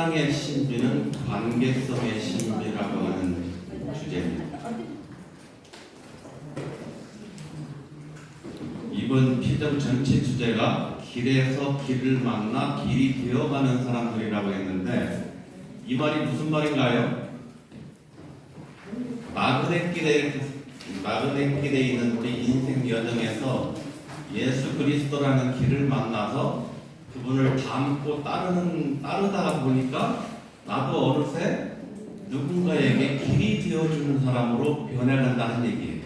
신앙의 신비는 관계성의 신비라고 하는 주제입니다. 이번 피점 전체 주제가 길에서 길을 만나 길이 되어가는 사람들이라고 했는데, 이 말이 무슨 말인가요? 나그네길에 있는 우리 인생 여정에서 예수 그리스도라는 길을 만나서 그분을 닮고 따르다 보니까 나도 어느새 누군가에게 길이 되어주는 사람으로 변해간다는 얘기예요.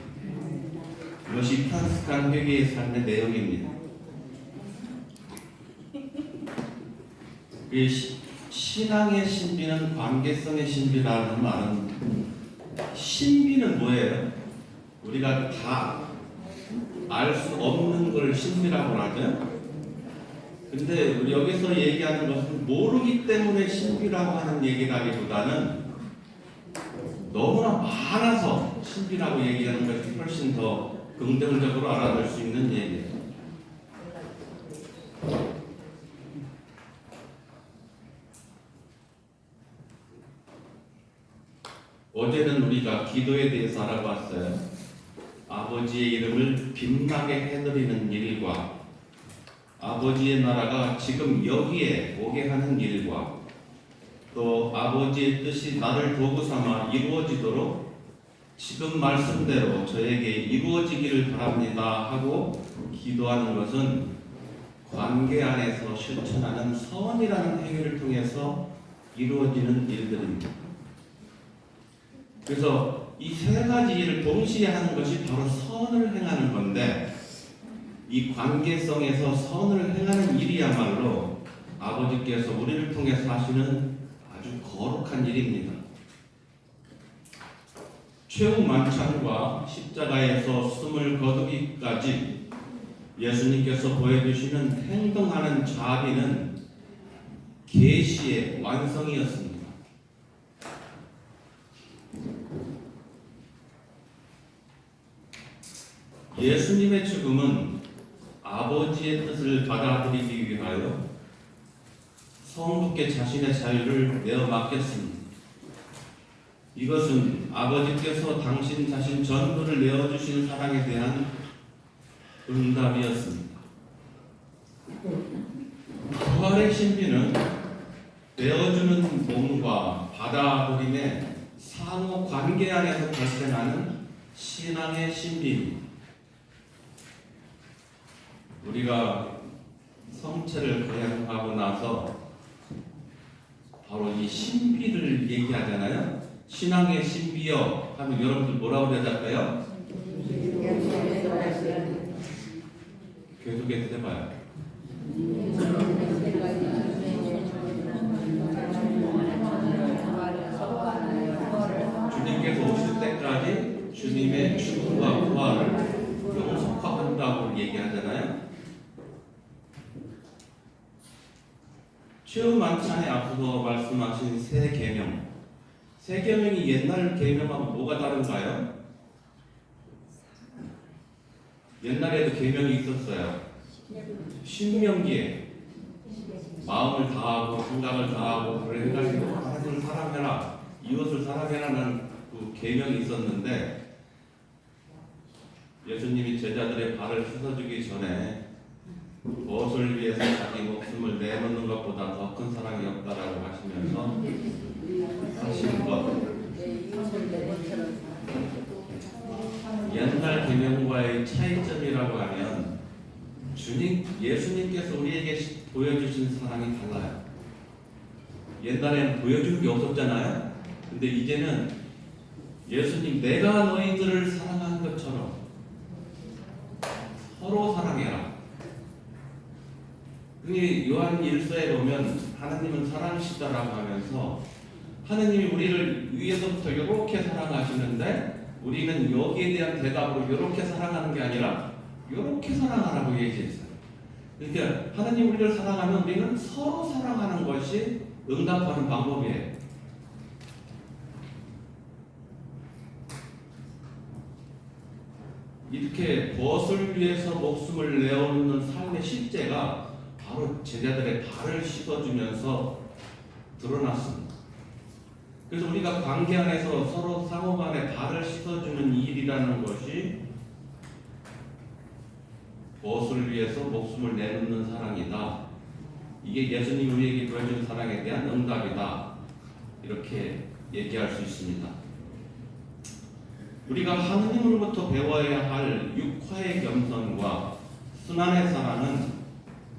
이것이 프란시스칸 회계의 삶의 내용입니다. 신앙의 신비는 관계성의 신비라는 말은, 신비는 뭐예요? 우리가 다 알 수 없는 걸 신비라고 하죠. 근데 우리 여기서 얘기하는 것은 모르기 때문에 신비라고 하는 얘기라기보다는 너무나 많아서 신비라고 얘기하는 것이 훨씬 더 긍정적으로 알아볼 수 있는 얘기예요. 어제는 우리가 기도에 대해서 알아봤어요. 아버지의 이름을 빛나게 해드리는 일과 아버지의 나라가 지금 여기에 오게 하는 일과 또 아버지의 뜻이 나를 도구 삼아 이루어지도록 지금 말씀대로 저에게 이루어지기를 바랍니다 하고 기도하는 것은 관계 안에서 실천하는 선이라는 행위를 통해서 이루어지는 일들입니다. 그래서 이 세 가지 일을 동시에 하는 것이 바로 선을 행하는 건데, 이 관계성에서 선을 행하는 일이야말로 아버지께서 우리를 통해서 하시는 아주 거룩한 일입니다. 최후 만찬과 십자가에서 숨을 거두기까지 예수님께서 보여주시는 행동하는 자비는 계시의 완성이었습니다. 예수님의 죽음은 아버지의 뜻을 받아들이기 위하여 성부께 자신의 자유를 내어 맡겼습니다. 이것은 아버지께서 당신 자신 전부를 내어주신 사랑에 대한 응답이었습니다. 부활의 신비는 내어주는 몸과 받아들임의 상호 관계 안에서 발생하는 신앙의 신비입니다. 우리가 성체를 거행하고 나서 바로 이 신비를 얘기하잖아요. 신앙의 신비여 하면 여러분들 뭐라고 대답해요? 계속해서 해봐요. 주님께서 오실 때까지 주님의 죽음과 부활을 영속화한다고 얘기하잖아요. 최후 만찬에 앞서서 말씀하신 새 계명, 새 계명이 옛날 계명하고 뭐가 다른가요? 옛날에도 계명이 있었어요. 신명기에 마음을 다하고 생각을 다하고 그래 해가지고 하나님을 사랑해라, 이웃을 사랑해라는 그 계명이 있었는데, 예수님이 제자들의 발을 씻어주기 전에 무엇을 위해서 자기 목숨을 내놓는 것보다 더 큰 사랑이 없다라고 하시면서 하신 것, 옛날 계명과의 차이점이라고 하면 예수님께서 우리에게 보여주신 사랑이 달라요. 옛날에는 보여주는 게 없었잖아요. 근데 이제는 예수님, 내가 너희들을 사랑한 것처럼 서로 사랑해라. 요한 1서에 보면 하나님은 사랑이시다라고 하면서 하나님이 우리를 위에서부터 이렇게 사랑하시는데 우리는 여기에 대한 대답으로 이렇게 사랑하는 게 아니라 이렇게 사랑하라고 얘기했어요. 그러니까 하나님 우리를 사랑하면 우리는 서로 사랑하는 것이 응답하는 방법이에요. 이렇게 벗을 위해서 목숨을 내어놓는 삶의 실제가 바로 제자들의 발을 씻어주면서 드러났습니다. 그래서 우리가 관계 안에서 서로 상호간에 발을 씻어주는 일이라는 것이 무엇을 위해서 목숨을 내놓는 사랑이다. 이게 예수님이 우리에게 보여준 사랑에 대한 응답이다. 이렇게 얘기할 수 있습니다. 우리가 하느님으로부터 배워야 할 육화의 겸손과 순환의 사랑은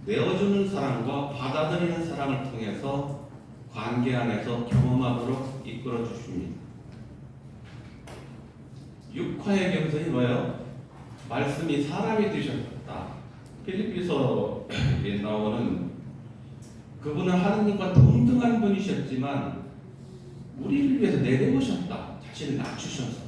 내어주는 사랑과 받아들이는 사랑을 통해서 관계 안에서 경험하도록 이끌어 주십니다. 육화의 겸손이 뭐예요? 말씀이 사람이 되셨다. 필립비서에 나오는 그분은 하느님과 동등한 분이셨지만 우리를 위해서 내려오셨다. 자신을 낮추셔서.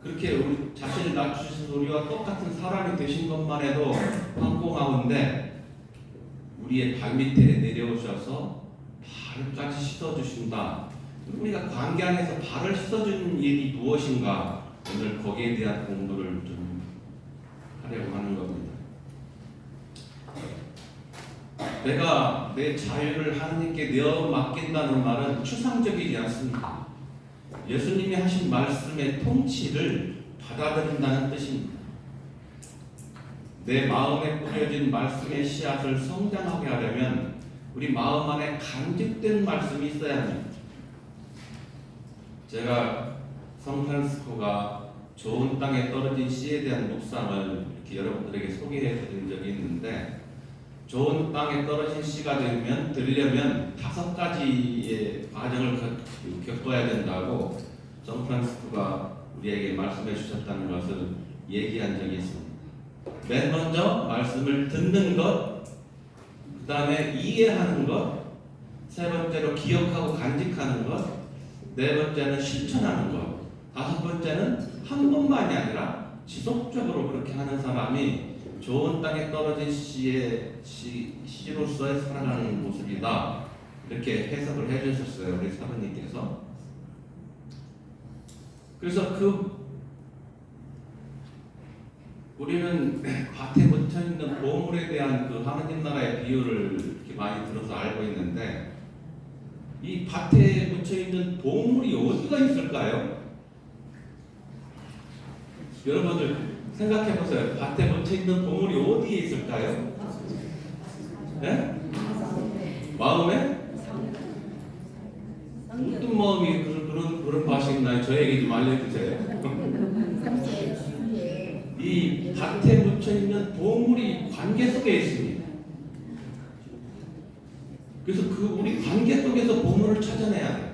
그렇게 우리 자신을 낮추셔서 우리와 똑같은 사람이 되신 것만 해도 황공하운데 우리의 발밑에 내려오셔서 발까지 씻어주신다. 우리가 관계 안에서 발을 씻어주는 일이 무엇인가 오늘 거기에 대한 공부를 좀 하려고 하는 겁니다. 내가 내 자유를 하나님께 내어 맡긴다는 말은 추상적이지 않습니다. 예수님이 하신 말씀의 통치를 받아들인다는 뜻입니다. 내 마음에 뿌려진 말씀의 씨앗을 성장하게 하려면 우리 마음 안에 간직된 말씀이 있어야 합니다. 제가 성프란시스코가 좋은 땅에 떨어진 씨에 대한 묵상을 이렇게 여러분들에게 소개해 드린 적이 있는데, 좋은 땅에 떨어진 씨가 되려면 5가지의 과정을 겪어야 된다고 성프란시스코가 우리에게 말씀해 주셨다는 것을 얘기한 적이 있습니다. 맨 먼저 말씀을 듣는 것, 그 다음에 이해하는 것, 세 번째로 기억하고 간직하는 것, 네 번째는 실천하는 것, 다섯 번째는 한 번만이 아니라 지속적으로 그렇게 하는 사람이 좋은 땅에 떨어진 씨로서의 살아가는 모습이다. 이렇게 해석을 해주셨어요, 우리 사모님께서. 그래서 우리는 밭에 묻혀 있는 보물에 대한 그 하나님 나라의 비유를 이렇게 많이 들어서 알고 있는데, 이 밭에 묻혀 있는 보물이 어디가 있을까요? 여러분들 생각해 보세요. 밭에 묻혀 있는 보물이 어디에 있을까요? 네? 마음에? 어떤 마음이 그런 맛이 있나요? 저에게 좀 알려주세요. 이 밭에 묻혀 있는 보물이 관계 속에 있습니다. 그래서 우리 관계 속에서 보물을 찾아내야 돼요.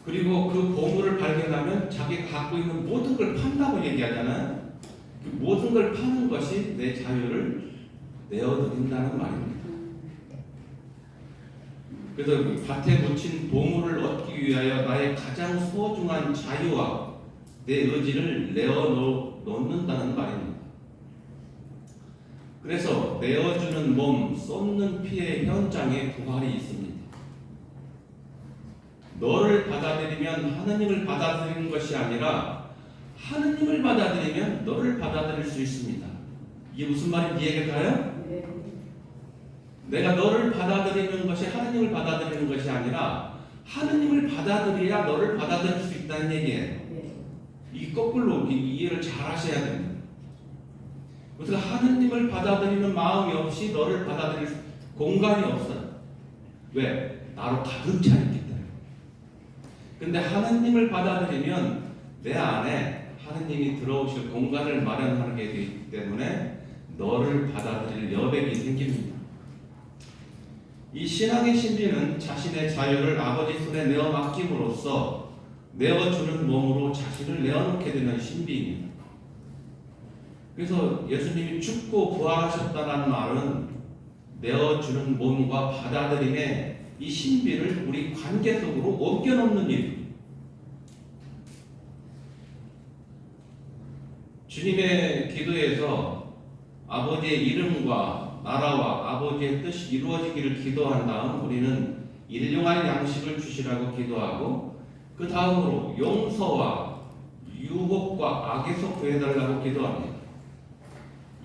그리고 그 보물을 발견하면 자기가 갖고 있는 모든 걸 판다고 얘기하잖아요. 그 모든 걸 파는 것이 내 자유를 내어드린다는 말입니다. 그래서 밭에 묻힌 보물을 얻기 위하여 나의 가장 소중한 자유와 내 의지를 내어놓는다는 말입니다. 그래서 내어주는 몸, 쏟는 피의 현장에 부활이 있습니다. 너를 받아들이면 하느님을 받아들이는 것이 아니라 하느님을 받아들이면 너를 받아들일 수 있습니다. 이게 무슨 말인지 이해될까요? 내가 너를 받아들이는 것이 하느님을 받아들이는 것이 아니라 하느님을 받아들여야 너를 받아들일 수 있다는 얘기예요. 이 거꾸로 이해를 잘 하셔야 됩니다. 그래서 하느님을 받아들이는 마음이 없이 너를 받아들일 공간이 없어요. 왜? 나로 가득 차 있기 때문에. 근데 하느님을 받아들이면 내 안에 하느님이 들어오실 공간을 마련하게 되기 때문에 너를 받아들일 여백이 생깁니다. 이 신앙의 신비는 자신의 자유를 아버지 손에 내어 맡김으로써 내어주는 몸으로 자신을 내어놓게 되는 신비입니다. 그래서 예수님이 죽고 부활하셨다는 말은 내어주는 몸과 받아들임의 이 신비를 우리 관계 속으로 옮겨놓는 일입니다. 주님의 기도에서 아버지의 이름과 나라와 아버지의 뜻이 이루어지기를 기도한 다음 우리는 일용할 양식을 주시라고 기도하고, 그 다음으로 용서와 유혹과 악에서 구해달라고 기도합니다.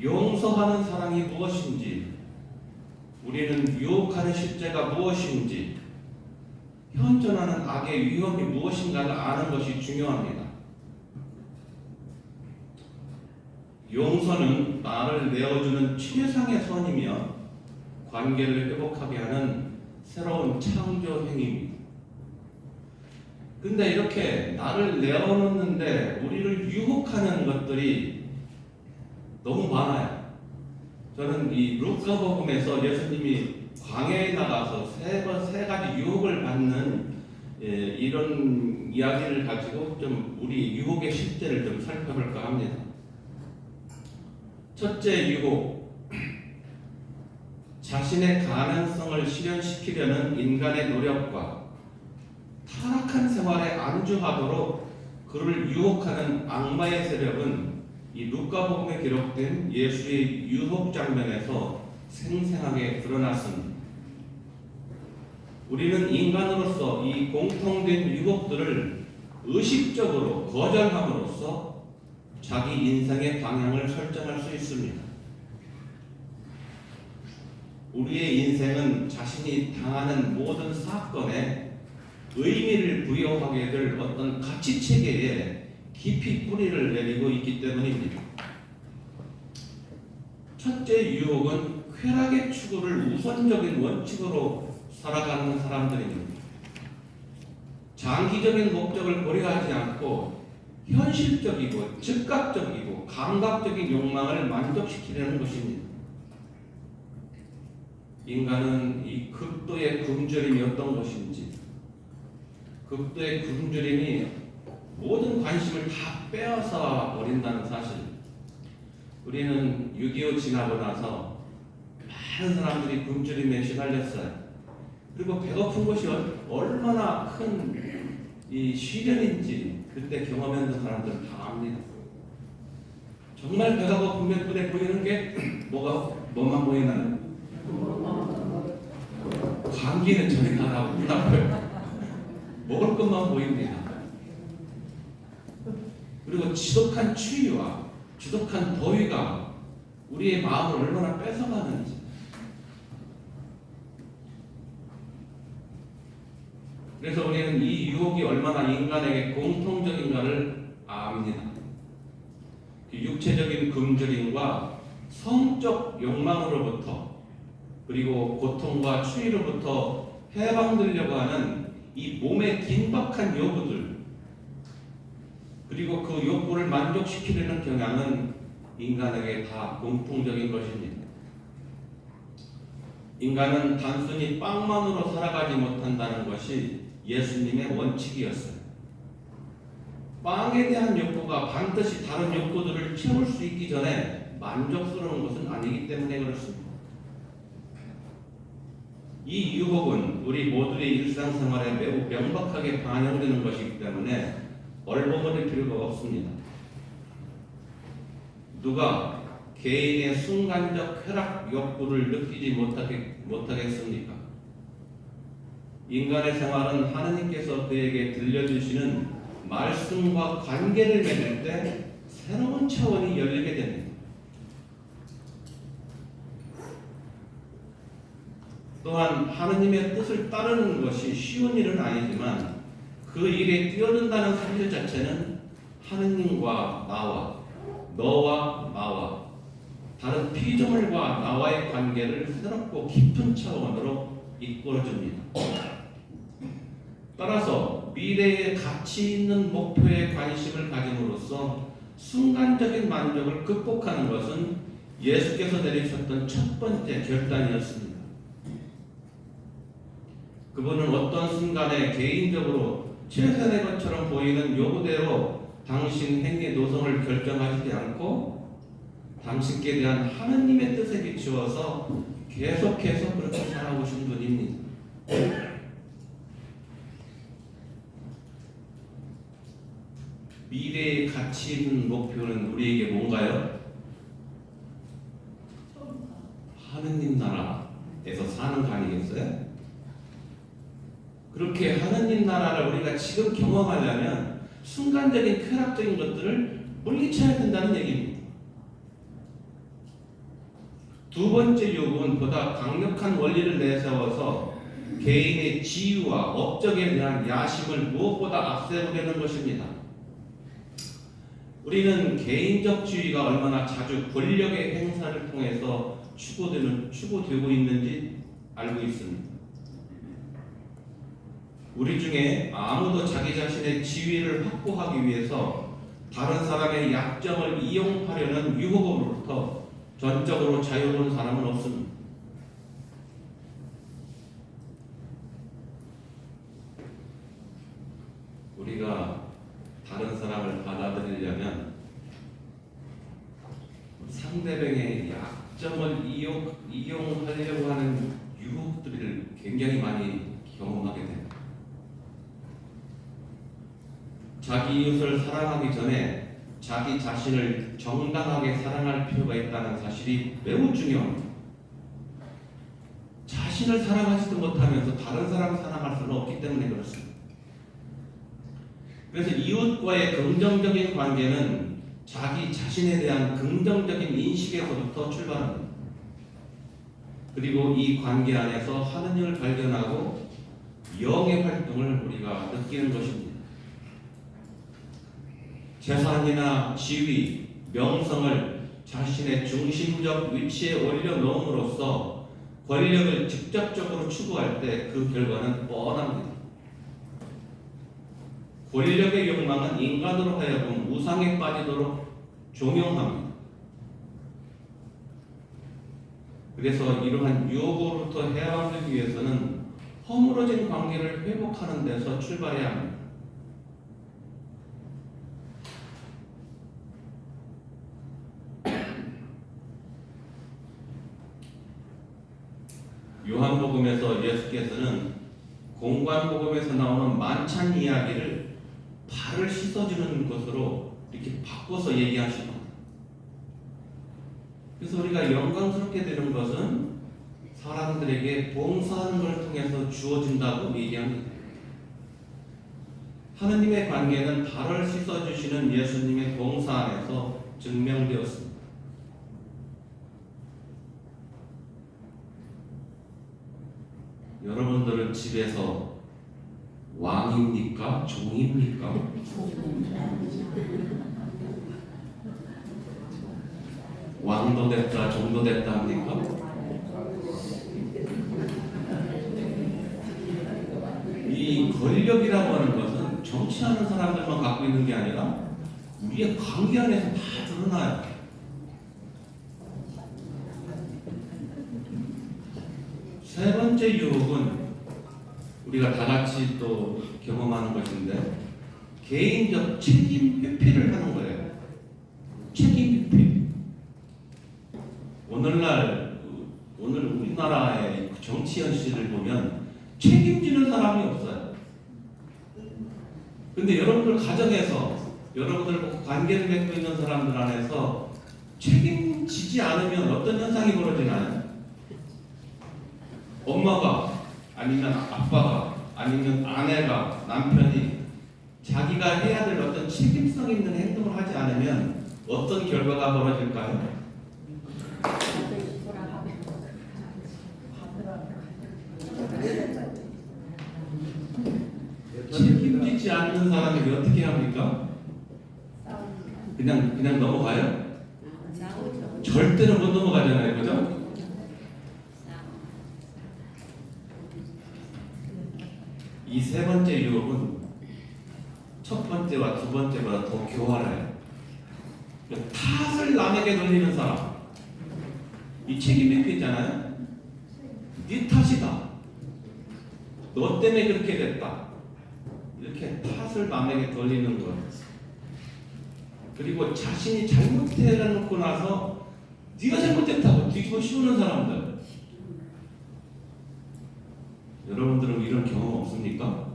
용서하는 사랑이 무엇인지, 우리는 유혹하는 실제가 무엇인지, 현존하는 악의 위험이 무엇인가를 아는 것이 중요합니다. 용서는 나를 내어주는 최상의 선이며 관계를 회복하게 하는 새로운 창조 행위입니다. 근데 이렇게 나를 내어놓는데 우리를 유혹하는 것들이 너무 많아요. 저는 이 루카복음에서 예수님이 광야에 나가서 세 가지 유혹을 받는 이런 이야기를 가지고 좀 우리 유혹의 실제를 좀 살펴볼까 합니다. 첫째 유혹, 자신의 가능성을 실현시키려는 인간의 노력과 타락한 생활에 안주하도록 그를 유혹하는 악마의 세력은 이 루카복음에 기록된 예수의 유혹 장면에서 생생하게 드러났습니다. 우리는 인간으로서 이 공통된 유혹들을 의식적으로 거절함으로써 자기 인생의 방향을 설정할 수 있습니다. 우리의 인생은 자신이 당하는 모든 사건에 의미를 부여하게 될 어떤 가치 체계에 깊이 뿌리를 내리고 있기 때문입니다. 첫째 유혹은 쾌락의 추구를 우선적인 원칙으로 살아가는 사람들입니다. 장기적인 목적을 고려하지 않고 현실적이고 즉각적이고 감각적인 욕망을 만족시키려는 것입니다. 인간은 이 극도의 굶주림이 어떤 것인지, 극도의 굶주림이 모든 관심을 다 빼앗아 버린다는 사실. 우리는 6.25 지나고 나서 많은 사람들이 굶주림에 시달렸어요. 그리고 배고픈 것이 얼마나 큰 이 시련인지 그때 경험했던 사람들은 다 압니다. 정말 배가 고프면 눈에 보이는 게 뭐만 보이나요? 감기는 저리 가라고 먹을 것만 보입니다. 그리고 지독한 추위와 지독한 더위가 우리의 마음을 얼마나 뺏어가는지. 그래서 우리는 이 유혹이 얼마나 인간에게 공통적인가를 압니다. 육체적인 굶주림과 성적 욕망으로부터 그리고 고통과 추위로부터 해방되려고 하는 이 몸의 긴박한 요구들, 그리고 그 욕구를 만족시키려는 경향은 인간에게 다 공통적인 것입니다. 인간은 단순히 빵만으로 살아가지 못한다는 것이 예수님의 원칙이었어요. 빵에 대한 욕구가 반드시 다른 욕구들을 채울 수 있기 전에 만족스러운 것은 아니기 때문에 그렇습니다. 이 유혹은 우리 모두의 일상생활에 매우 명백하게 반영되는 것이기 때문에 얼버무릴 필요가 없습니다. 누가 개인의 순간적 쾌락 욕구를 느끼지 못하겠습니까? 인간의 생활은 하느님께서 그에게 들려주시는 말씀과 관계를 맺을 때 새로운 차원이 열리게 됩니다. 또한 하느님의 뜻을 따르는 것이 쉬운 일은 아니지만 그 일에 뛰어든다는 사실 자체는 하느님과 나와, 너와 나와, 다른 피조물과 나와의 관계를 새롭고 깊은 차원으로 이끌어줍니다. 따라서 미래에 가치 있는 목표에 관심을 가짐으로써 순간적인 만족을 극복하는 것은 예수께서 내리셨던 첫 번째 결단이었습니다. 그분은 어떤 순간에 개인적으로 최선의 것처럼 보이는 요구대로 당신 행위의 노선을 결정하지 않고 당신께 대한 하느님의 뜻에 비추어서 계속해서 그렇게 살아오신 분입니다. 미래의 가치 있는 목표는 우리에게 뭔가요? 하느님 나라에서 사는 거 아니겠어요? 그렇게 하느님 나라를 우리가 지금 경험하려면 순간적인 쾌락적인 것들을 물리쳐야 된다는 얘기입니다. 두 번째 유혹은 보다 강력한 원리를 내세워서 개인의 지위와 업적에 대한 야심을 무엇보다 앞세우려는 것입니다. 우리는 개인적 지위가 얼마나 자주 권력의 행사를 통해서 추구되고 있는지 알고 있습니다. 우리 중에 아무도 자기 자신의 지위를 확보하기 위해서 다른 사람의 약점을 이용하려는 유혹으로부터 전적으로 자유로운 사람은 없습니다. 우리가 다른 사람을 받아들이려면 상대방의 약점을 이용하려고 하는 유혹들을 굉장히 많이 경험하게 됩니다. 자기 이웃을 사랑하기 전에 자기 자신을 정당하게 사랑할 필요가 있다는 사실이 매우 중요합니다. 자신을 사랑하지도 못하면서 다른 사람을 사랑할 수는 없기 때문에 그렇습니다. 그래서 이웃과의 긍정적인 관계는 자기 자신에 대한 긍정적인 인식에서부터 출발합니다. 그리고 이 관계 안에서 하느님을 발견하고 영의 활동을 우리가 느끼는 것입니다. 재산이나 지위, 명성을 자신의 중심적 위치에 올려놓음으로써 권력을 직접적으로 추구할 때 그 결과는 뻔합니다. 권력의 욕망은 인간으로 하여금 우상에 빠지도록 종용합니다. 그래서 이러한 유혹으로부터 해방되기 위해서는 허물어진 관계를 회복하는 데서 출발해야 합니다. 요한복음에서 예수께서는 공관복음에서 나오는 만찬 이야기를 발을 씻어주는 것으로 이렇게 바꿔서 얘기하십니다. 그래서 우리가 영광스럽게 되는 것은 사람들에게 봉사하는 것을 통해서 주어진다고 얘기합니다. 하느님의 관계는 발을 씻어주시는 예수님의 봉사 안에서 증명되었습니다. 여러분들은 집에서 왕입니까? 종입니까? 왕도 됐다, 종도 됐다 합니까? 이 권력이라고 하는 것은 정치하는 사람들만 갖고 있는 게 아니라 우리의 관계 안에서 다 드러나요. 세 번째 유혹은 우리가 다 같이 또 경험하는 것인데 개인적 책임 회피를 하는 거예요. 책임 회피. 오늘 우리나라의 정치 현실을 보면 책임지는 사람이 없어요. 근데 여러분들 가정에서 여러분들 관계를 맺고 있는 사람들 안에서 책임지지 않으면 어떤 현상이 벌어지나요? 엄마가 아니면 아빠가 아니면 아내가 남편이 자기가 해야 될 어떤 책임성 있는 행동을 하지 않으면 어떤 결과가 벌어질까요? 책임지지 않는 사람이 어떻게 합니까? 그냥 넘어가요? 절대로 못 넘어가잖아요, 그죠? 이 세 번째 유혹은 첫 번째와 두 번째보다 더 교활해요. 탓을 남에게 돌리는 사람. 이 책임 회피 있잖아요. 네 탓이다. 너 때문에 그렇게 됐다. 이렇게 탓을 남에게 돌리는 것. 그리고 자신이 잘못해놓고 나서 네가 잘못했다고 뒤집어 씌우는 사람들. 여러분들은 이런 경험 없습니까?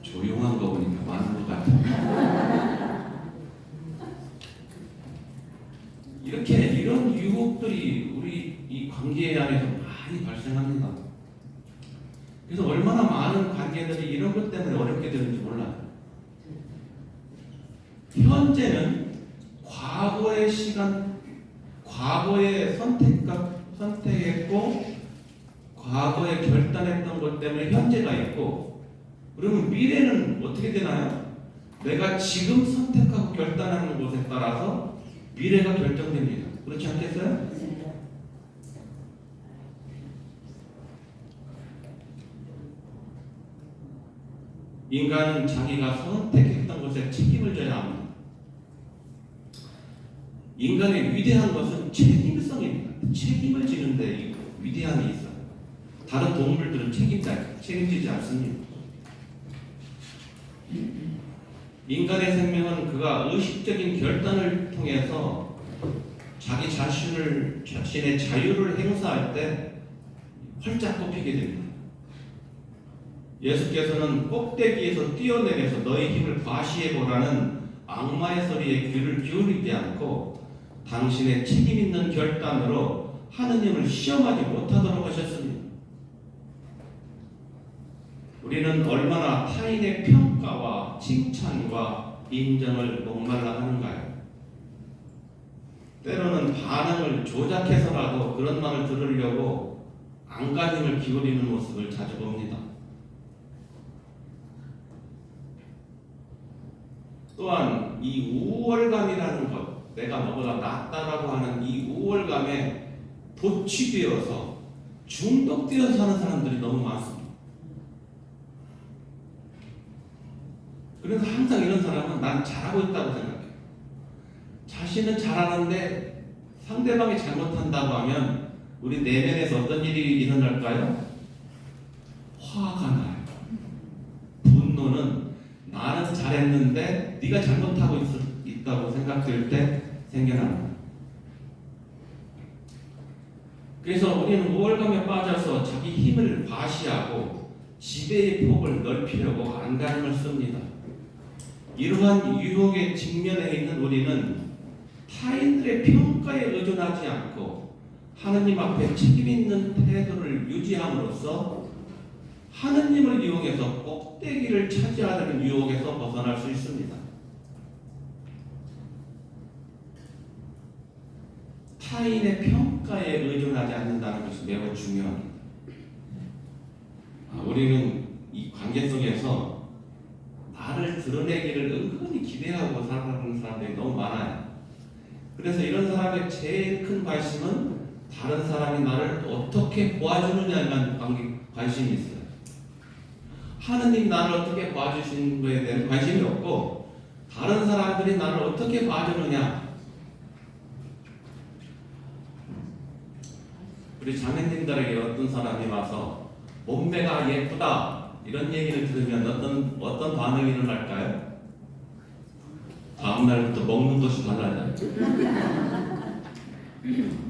조용한 거 보니까 많은 것 같아요. 이런 유혹들이 우리 이 관계 안에서 많이 발생합니다. 그래서 얼마나 많은 관계들이 이런 것 때문에 어렵게 되는지 몰라요. 현재는 과거에 선택했고 과거에 결단했던 것 때문에 현재가 있고, 그러면 미래는 어떻게 되나요? 내가 지금 선택하고 결단하는 것에 따라서 미래가 결정됩니다. 그렇지 않겠어요? 인간은 자기가 선택했던 것에 책임을 져야 합니다. 인간의 위대한 것은 책임성입니다. 책임을 지는데 위대함이 있어요. 다른 동물들은 책임지지 않습니다. 인간의 생명은 그가 의식적인 결단을 통해서 자기 자신의 자유를 행사할 때 활짝 꼽히게 됩니다. 예수께서는 꼭대기에서 뛰어내려서 너의 힘을 과시해보라는 악마의 소리에 귀를 기울이지 않고 당신의 책임 있는 결단으로 하느님을 시험하지 못하도록 하셨습니다. 우리는 얼마나 타인의 평가와 칭찬과 인정을 목말라 하는가요? 때로는 반응을 조작해서라도 그런 말을 들으려고 안간힘을 기울이는 모습을 자주 봅니다. 또한 이 우월감이라는 것, 내가 너보다 낫다라고 하는 이 우월감에 도취되어서 중독되어서 사는 사람들이 너무 많습니다. 그래서 항상 이런 사람은 난 잘하고 있다고 생각해요. 자신은 잘하는데 상대방이 잘못한다고 하면 우리 내면에서 어떤 일이 일어날까요? 화가 나요. 분노는 나는 잘했는데 네가 잘못하고 있다고 생각될 때 생겨납니다. 그래서 우리는 우월감에 빠져서 자기 힘을 과시하고 지배의 폭을 넓히려고 안간힘을 씁니다. 이러한 유혹에 직면해 있는 우리는 타인들의 평가에 의존하지 않고 하느님 앞에 책임 있는 태도를 유지함으로써 하느님을 이용해서 꼭대기를 차지하려는 유혹에서 벗어날 수 있습니다. 타인의 평가에 의존하지 않는다는 것이 매우 중요합니다. 우리는 이 관계 속에서 나를 드러내기를 은근히 기대하고 살아가는 사람들이 너무 많아요. 그래서 이런 사람의 제일 큰 관심은 다른 사람이 나를 어떻게 보아주느냐에만 관심이 있어요. 하느님이 나를 어떻게 봐주신 것에 대한 관심이 없고 다른 사람들이 나를 어떻게 봐주느냐. 우리 자매님들에게 어떤 사람이 와서 몸매가 예쁘다 이런 얘기를 들으면 어떤 반응이 일어날까요? 다음 날부터 먹는 것이 달라져요.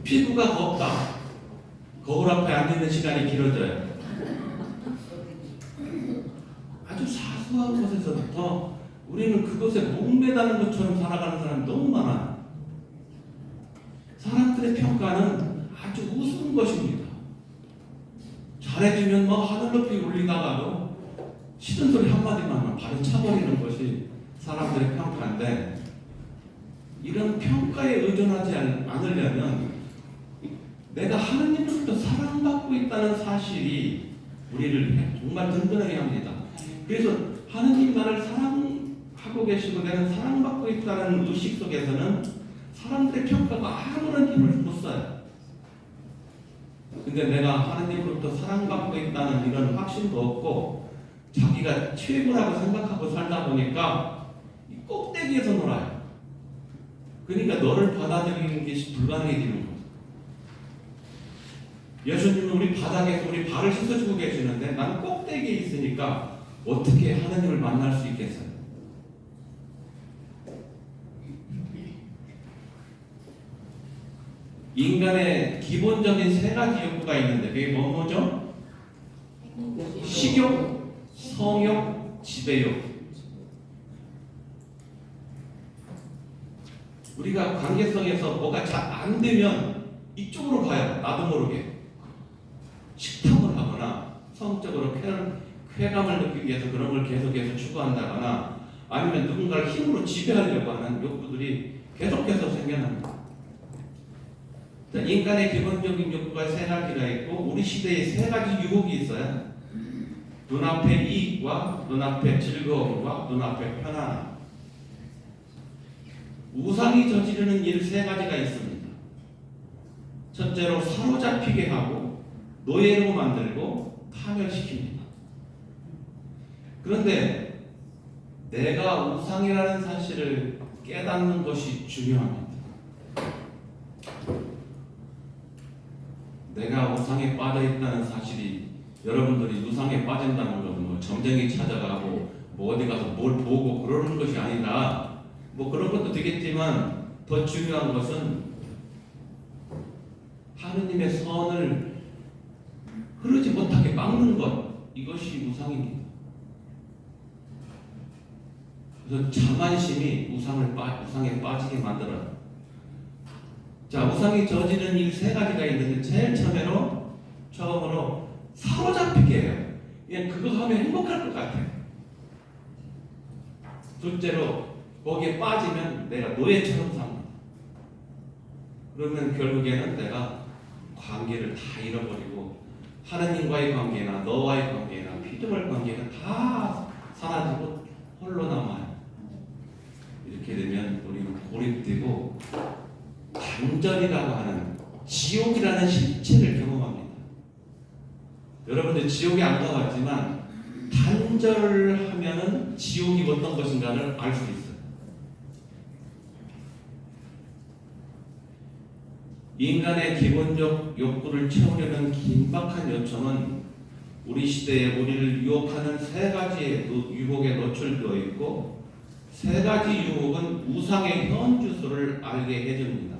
피부가 곱다. 거울 앞에 앉는 시간이 길어져요. 아주 사소한 것에서부터 우리는 그것에 목매다는 것처럼 살아가는 사람이 너무 많아요. 사람들의 평가는 아주 우스운 것입니다. 잘해주면 하늘 높이 올리다가도 싫은 소리 한마디만 바로 차버리는 것이 사람들의 평가인데, 이런 평가에 의존하지 않으려면 내가 하느님으로부터 사랑받고 있다는 사실이 우리를 정말 든든하게 합니다. 그래서 하느님 나를 사랑하고 계시고 내가 사랑받고 있다는 의식 속에서는 사람들의 평가가 아무런 힘을 못 써요. 근데 내가 하느님으로부터 사랑받고 있다는 이런 확신도 없고 자기가 최고라고 생각하고 살다 보니까 이 꼭대기에서 놀아요. 그러니까 너를 받아들이는 것이 불가능해지는 거예요. 예수님은 우리 바닥에서 우리 발을 씻어주고 계시는데 난 꼭대기에 있으니까 어떻게 하느님을 만날 수 있겠어요? 인간의 기본적인 세 가지 욕구가 있는데 그게 뭐죠? 식욕, 성욕, 지배욕. 우리가 관계성에서 뭐가 잘 안 되면 이쪽으로 가요. 나도 모르게. 식탐을 하거나 성적으로 쾌감을 느끼기 위해서 그런 걸 계속해서 추구한다거나 아니면 누군가를 힘으로 지배하려고 하는 욕구들이 계속해서 생겨납니다. 자, 인간의 기본적인 욕구가 세 가지가 있고 우리 시대에 세 가지 유혹이 있어요. 눈앞의 이익과 눈앞의 즐거움과 눈앞의 편안함. 우상이 저지르는 일 세 가지가 있습니다. 첫째로 사로잡히게 하고 노예로 만들고 파멸시킵니다. 그런데 내가 우상이라는 사실을 깨닫는 것이 중요합니다. 내가 우상에 빠져 있다는 사실이, 여러분들이 우상에 빠진다는 것은 뭐 점쟁이 찾아가고 뭐 어디 가서 뭘 보고 그러는 것이 아니라, 뭐 그런 것도 되겠지만 더 중요한 것은 하느님의 선을 흐르지 못하게 막는 것, 이것이 우상입니다. 그래서 자만심이 우상에 빠지게 만들어요. 자, 우상이 저지른 일 세 가지가 있는데 제일 처음으로 사로잡히게 해요. 그냥 그거 하면 행복할 것 같아요. 둘째로 거기에 빠지면 내가 노예처럼 삽니다. 그러면 결국에는 내가 관계를 다 잃어버리고 하나님과의 관계나 너와의 관계나 피조물 관계가 다 사라지고 홀로 남아요. 이렇게 되면 우리는 고립되고 단절이라고 하는 지옥이라는 실체를 경험합니다. 여러분들 지옥에 안 가봤지만 단절하면은 지옥이 어떤 것인가를 알 수 있어요. 인간의 기본적 욕구를 채우려는 긴박한 요청은 우리 시대에 우리를 유혹하는 세 가지의 유혹에 노출되어 있고, 세 가지 유혹은 우상의 현주소를 알게 해줍니다.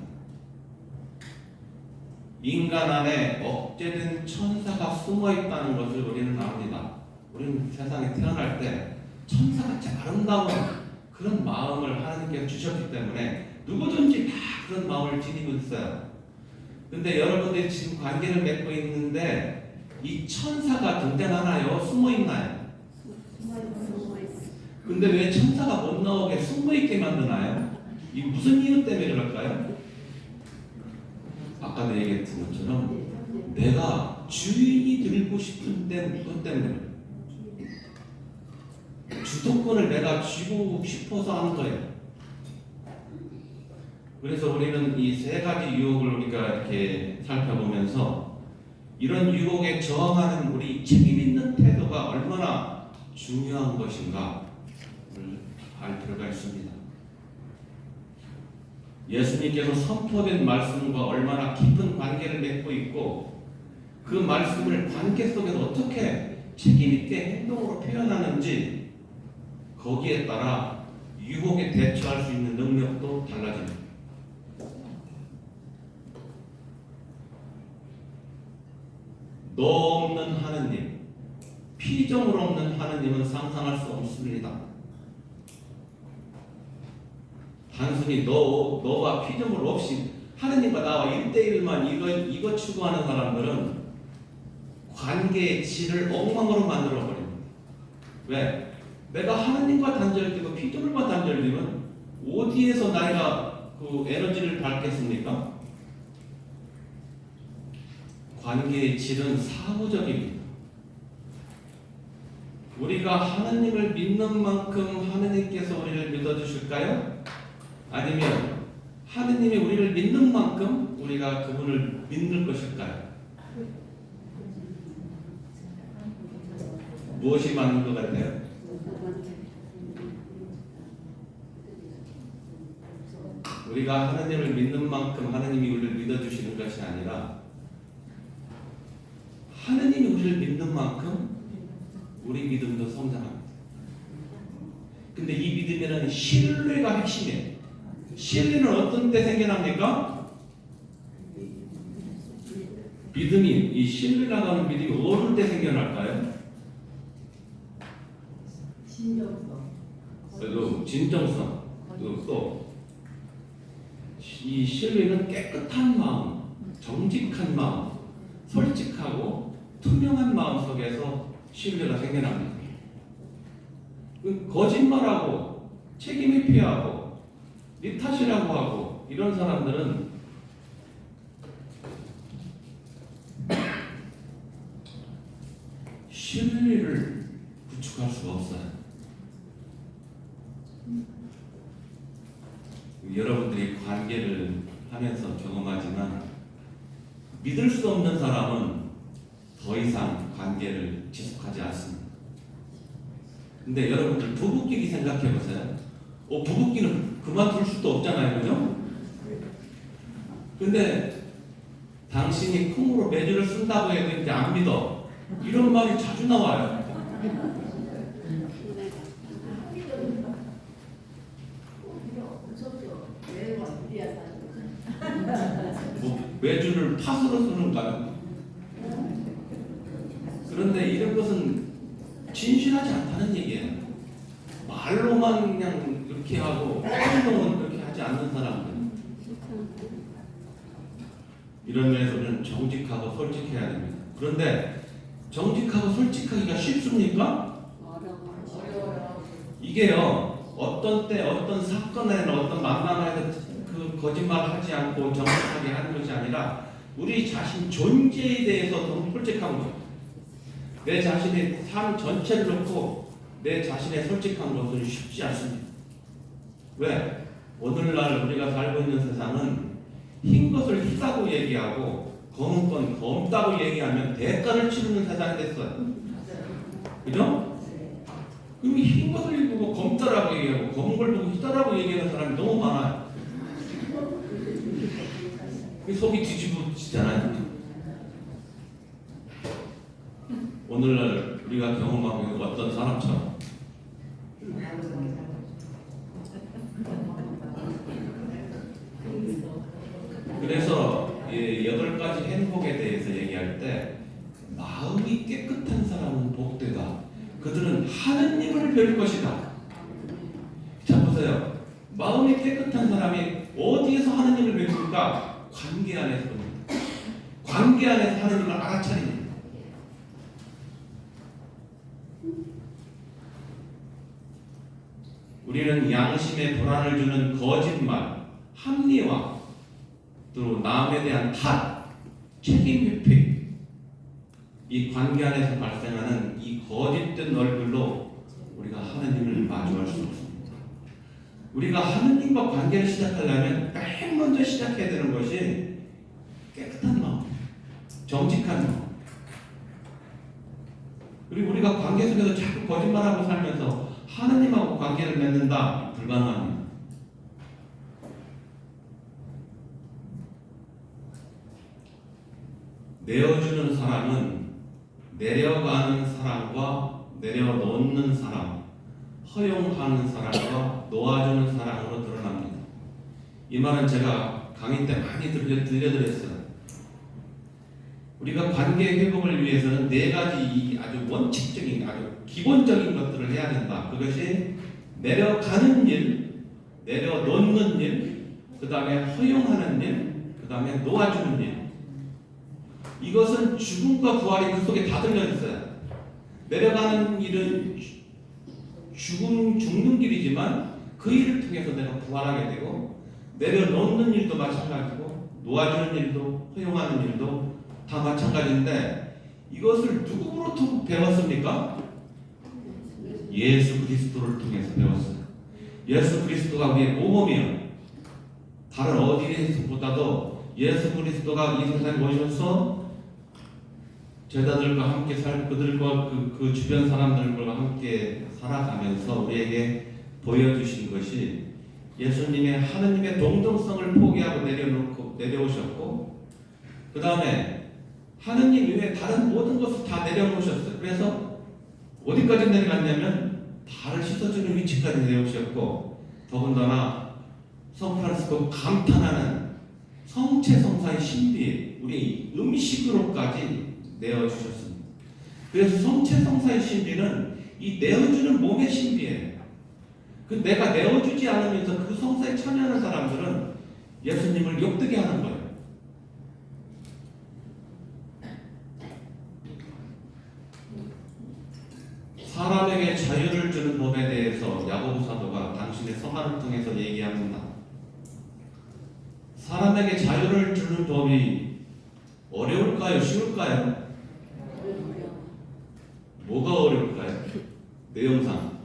인간 안에 억제된 천사가 숨어 있다는 것을 우리는 압니다. 우리는 세상에 태어날 때 천사같이 아름다운 그런 마음을 하나님께서 주셨기 때문에 누구든지 다 그런 마음을 지니고 있어요. 근데 여러분들이 지금 관계를 맺고 있는데 이 천사가 등장하나요? 숨어 있나요? 근데 왜 천사가 못 나오게 숨어 있게 만드나요? 이 무슨 이유 때문에 그럴까요? 아까 얘기했던 것처럼 내가 주인이 되고 싶은 것 때문에, 주도권을 내가 쥐고 싶어서 하는 거예요. 그래서 우리는 이 세 가지 유혹을 우리가 이렇게 살펴보면서 이런 유혹에 저항하는 우리 책임 있는 태도가 얼마나 중요한 것인가를 알 필요가 있습니다. 예수님께서 선포된 말씀과 얼마나 깊은 관계를 맺고 있고, 그 말씀을 관계 속에서 어떻게 책임 있게 행동으로 표현하는지, 거기에 따라 유혹에 대처할 수 있는 능력도 달라집니다. 너 없는 하느님, 피조물 없는 하느님은 상상할 수 없습니다. 단순히 너와 피조물 없이 하느님과 나와 1대1만 이거 추구하는 사람들은 관계의 질을 엉망으로 만들어 버립니다. 왜? 내가 하느님과 단절되고 피조물과 단절되면 어디에서 내가 그 에너지를 받겠습니까? 관계의 질은 사무적입니다. 우리가 하나님을 믿는 만큼 하느님께서 우리를 믿어주실까요? 아니면 하느님이 우리를 믿는 만큼 우리가 그분을 믿는 것일까요? 무엇이 맞는 것 같아요? 우리가 하나님을 믿는 만큼 하나님이 우리를 믿어주시는 것이 아니라 하나님이 우리를 믿는 만큼 우리 믿음도 성장합니다. 근데 이 믿음에는 신뢰가 핵심이에요. 신뢰는 어떤 때 생겨납니까? 믿음이, 이 신뢰라고 하는 믿음이 어느 때 생겨날까요? 진정성. 그리고 또 이 신뢰는 깨끗한 마음, 정직한 마음, 솔직하고 투명한 마음 속에서 신뢰가 생겨납니다. 거짓말하고 책임을 피하고 네 탓이라고 하고 이런 사람들은 하면서 경험하지만 믿을 수 없는 사람은 더 이상 관계를 지속하지 않습니다. 근데 여러분들 부부끼리 생각해 보세요. 부부끼리는 그만둘 수도 없잖아요, 그죠? 근데 당신이 콩으로 매주를 쓴다고 해도 이제 안 믿어. 이런 말이 자주 나와요. 뭐 매주를 팥으로 쓰는가요? 그런데 이런 것은 진실하지 않다는 얘기예요. 말로만 그냥 이렇게 하고 행동은 그렇게 하지 않는 사람들. 이런 면에서는 정직하고 솔직해야 됩니다. 그런데 정직하고 솔직하기가 쉽습니까? 어려워요. 이게요, 어떤 때 어떤 사건에는 어떤 만남에서 그 거짓말을 하지 않고 정직하게 하는 것이 아니라 우리 자신 존재에 대해서 너무 솔직한 것. 내 자신의 삶 전체를 놓고 내 자신의 솔직한 것은 쉽지 않습니다. 왜? 오늘날 우리가 살고 있는 세상은 흰 것을 희다고 얘기하고 검은 건 검다고 얘기하면 대가를 치르는 세상이 됐어요. 그죠? 그럼 흰 것을 보고 검다라고 얘기하고 검은 걸 보고 희다라고 얘기하는 사람이 너무 많아요. 속이 뒤집어지잖아요. 오늘날 우리가 경험하고 있는 어떤 사람처럼 그래서 8가지 행복에 대해서 얘기할 때 마음이 깨끗한 사람은 복되다. 그들은 하느님을 뵐 것이다. 자 보세요. 마음이 깨끗한 사람이 어디에서 하느님을 뵙습니까? 관계 안에서 봅니다. 관계 안에서 하느님을 알아차립니다. 우리는 양심에 불안을 주는 거짓말, 합리화, 또 남에 대한 탓, 책임 회피, 이 관계 안에서 발생하는 이 거짓된 얼굴로 우리가 하느님을 마주할 수 없습니다. 우리가 하느님과 관계를 시작하려면 맨 먼저 시작해야 되는 것이 깨끗한 마음, 정직한 마음. 그리고 우리가 관계 속에서 자꾸 거짓말하고 살면서 하느님하고 관계를 맺는다? 불가능합니다. 내어주는 사람은 내려가는 사람과 내려놓는 사람, 허용하는 사람과 놓아주는 사람으로 드러납니다. 이 말은 제가 강의 때 많이 들려드렸어요. 우리가 관계 회복을 위해서는 4가지 아주 원칙적인, 아주 기본적인 것들을 해야 된다. 그것이 내려가는 일, 내려놓는 일, 그 다음에 허용하는 일, 그 다음에 놓아주는 일. 이것은 죽음과 부활이 그 속에 다 들려있어요. 내려가는 일은 죽는 길이지만 그 일을 통해서 내가 부활하게 되고, 내려놓는 일도 마찬가지고, 놓아주는 일도, 허용하는 일도 다 마찬가지인데, 이것을 누구로부터 배웠습니까? 예수 그리스도를 통해서 배웠어요. 예수 그리스도가 우리의 모범이에요. 다른 어디에서보다도 예수 그리스도가 이 세상에 오셔서 제자들과 함께 살고 그들과 그 주변 사람들과 함께 살아가면서 우리에게 보여주신 것이 예수님의 하느님의 동정성을 포기하고 내려오셨고, 그 다음에 하느님 외에 다른 모든 것을 다 내려놓으셨어요. 그래서 어디까지 내려갔냐면 발을 씻어주는 위치까지 내려오셨고, 더군다나 성프란시스코 감탄하는 성체성사의 신비, 우리 음식으로까지 내어주셨습니다. 그래서 성체성사의 신비는 이 내어주는 몸의 신비예요. 그 내가 내어주지 않으면서 그 성사에 참여하는 사람들은 예수님을 욕되게 하는 거예요. 사람에게 자유를 주는 법에 대해서 야고보 사도가 당신의 서한을 통해서 얘기합니다. 사람에게 자유를 주는 법이 어려울까요? 쉬울까요? 뭐가 어려울까요? 내용상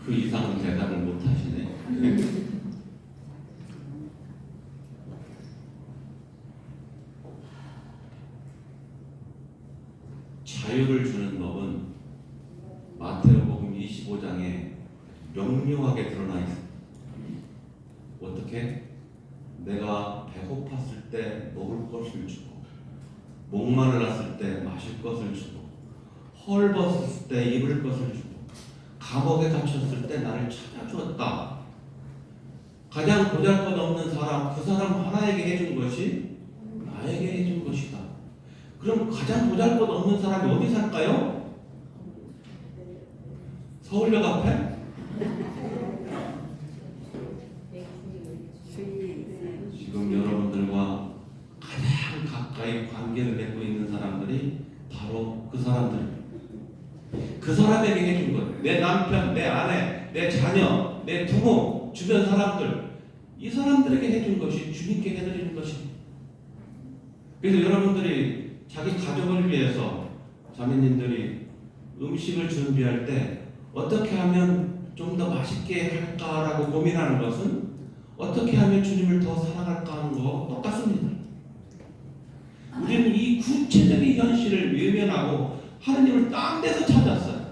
그 이상은 대답을 못 하시네. 자유를 주는 법은 마태복음 25장에 명료하게 드러나 있습니다. 어떻게? 내가 배고팠을 때 먹을 것을 주고, 목마르렀을 때 마실 것을 주고, 헐벗었을 때 입을 것을 주고, 감옥에 갇혔을 때 나를 찾아주었다. 가장 보잘것없는 사람, 그 사람 하나에게 해준 것이 나에게 해준 것이다. 그럼 가장 보잘것없는 사람이 어디 살까요? 서울역 앞에? 지금 여러분들과 가장 가까이 관계를 맺고 있는 사람들이 바로 그 사람들입니다. 그 사람에게 해준 것, 내 남편, 내 아내, 내 자녀, 내 부모, 주변 사람들, 이 사람들에게 해준 것이 주님께 해드리는 것입니다. 그래서 여러분들이 자기 가족을 위해서 자매님들이 음식을 준비할 때 어떻게 하면 좀 더 맛있게 할까라고 고민하는 것은 어떻게 하면 주님을 더 사랑할까 하는 거 똑같습니다. 우리는 이 구체적인 현실을 외면하고 하느님을 딴 데서 찾았어요.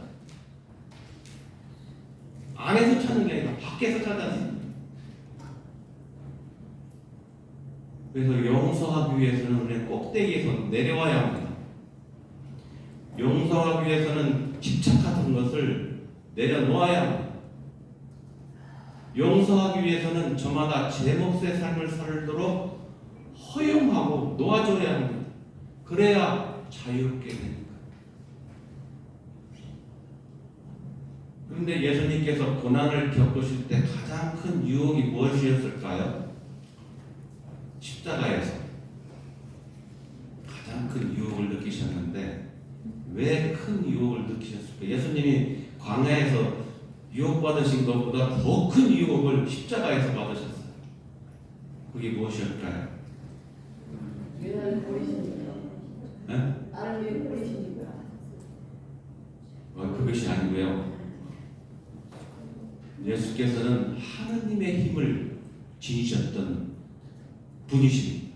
안에서 찾는 게 아니라 밖에서 찾았어요. 그래서 용서하기 위해서는 우리는 꼭대기에서 내려와야 합니다. 용서하기 위해서는 집착 같은 것을 내려놓아야 합니다. 용서하기 위해서는 저마다 제 몫의 삶을 살도록 허용하고 놓아줘야 합니다. 그래야 자유롭게 됩니다. 그런데 예수님께서 고난을 겪으실 때 가장 큰 유혹이 무엇이었을까요? 십자가에서 가장 큰 유혹을 느끼셨는데 왜 큰 유혹을 느끼셨을까요? 예수님이 광야에서 유혹받으신 것보다 더 큰 유혹을 십자가에서 받으셨어요. 그게 무엇이었을까요? 왜 나를 버리십니까? 네? 나를 왜 버리십니까? 그것이 아니고요. 예수께서는 하느님의 힘을 지니셨던 분이십니다.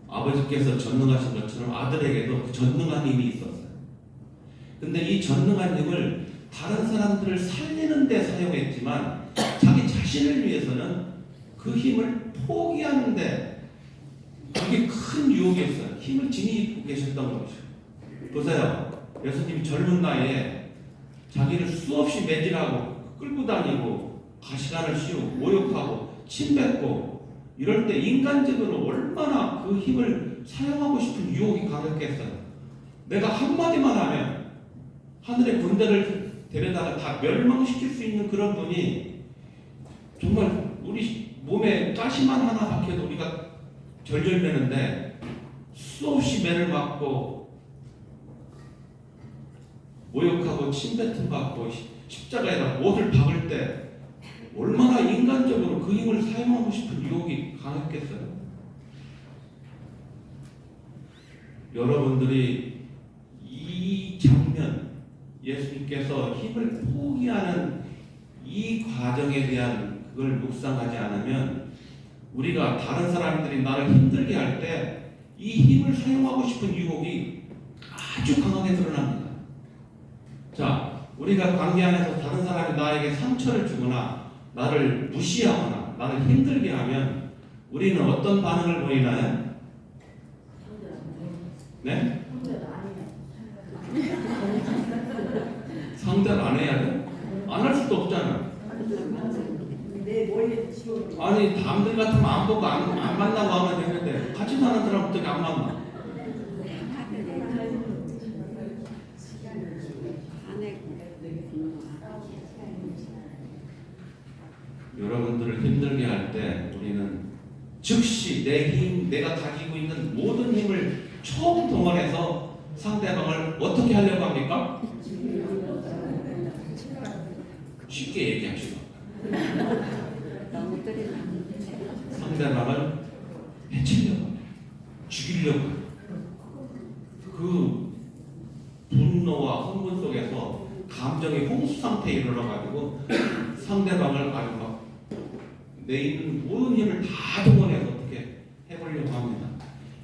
아버지께서 전능하신 것처럼 아들에게도 그 전능한 힘이 있었어요. 근데 이 전능한 힘을 다른 사람들을 살리는 데 사용했지만 자기 자신을 위해서는 그 힘을 포기하는데 그게 큰 유혹이었어요. 힘을 지니고 계셨던 것이죠. 보세요. 예수님이 젊은 나이에 자기를 수없이 매질하고 끌고 다니고 가시관을 씌우고 모욕하고 침뱉고 이럴 때 인간적으로 얼마나 그 힘을 사용하고 싶은 유혹이 강했겠어요. 내가 한마디만 하면 하늘의 군대를 데려다가 다 멸망시킬 수 있는 그런 분이 정말 우리 몸에 가시만 하나 박혀도 우리가 절절 매는데 수없이 매를 맞고 모욕하고 침뱉음 받고 십자가에다 못을 박을 때 얼마나 인간적으로 그 힘을 사용하고 싶은 유혹이 강했겠어요. 여러분들이 이 장면, 예수님께서 힘을 포기하는 이 과정에 대한 그걸 묵상하지 않으면 우리가 다른 사람들이 나를 힘들게 할 때 이 힘을 사용하고 싶은 유혹이 아주 강하게 드러납니다. 자, 우리가 관계 안에서 다른 사람이 나에게 상처를 주거나 나를 무시하거나 나를 힘들게 하면 우리는 어떤 반응을 보이나요? 네? 상대를 안 해야 돼? 안 할 수도 없잖아. 내 머리에 지워. 아니 남들 같으면 안 보고 안 만나고 하면 되는데 같이 사는 사람 어떻게 안 만나? 여러분들을 힘들게 할 때 우리는 즉시 내 힘, 내가 가지고 있는 모든 힘을 처음 동원해서 상대방을 어떻게 하려고 합니까? 쉽게 얘기합시다. 상대방을 해치려고 합니다. 죽이려고 합니다. 그 분노와 흥분 속에서 감정이 홍수 상태에 이르러가지고 상대방을 아주 막 내 있는 모든 힘을 다 동원해서 어떻게 해보려고 합니다.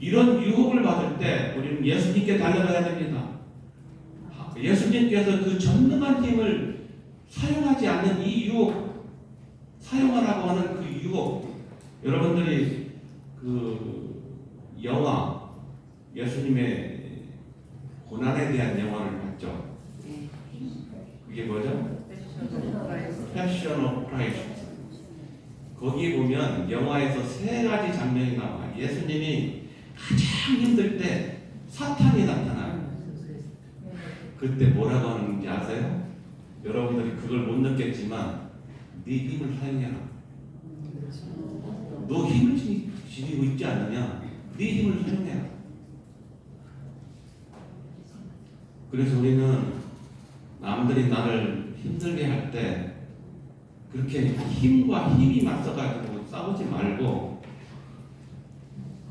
이런 유혹을 받을 때 우리는 예수님께 달려가야 됩니다. 예수님께서 그 전능한 힘을 사용하지 않는 이 유혹, 사용하라고 하는 그 유혹, 여러분들이 그 영화, 예수님의 고난에 대한 영화를 봤죠? 그게 뭐죠? 패션 오브 크라이스트. 거기 보면 영화에서 세 가지 장면이 나와요. 예수님이 가장 힘들 때 사탄이 나타나요. 그때 뭐라고 하는지 아세요? 여러분들이 그걸 못 느꼈지만 네 힘을 사용해라. 너 힘을 지니고 있지 않느냐? 네 힘을 사용해라. 그래서 우리는 남들이 나를 힘들게 할 때 그렇게 힘과 힘이 맞서가지고 싸우지 말고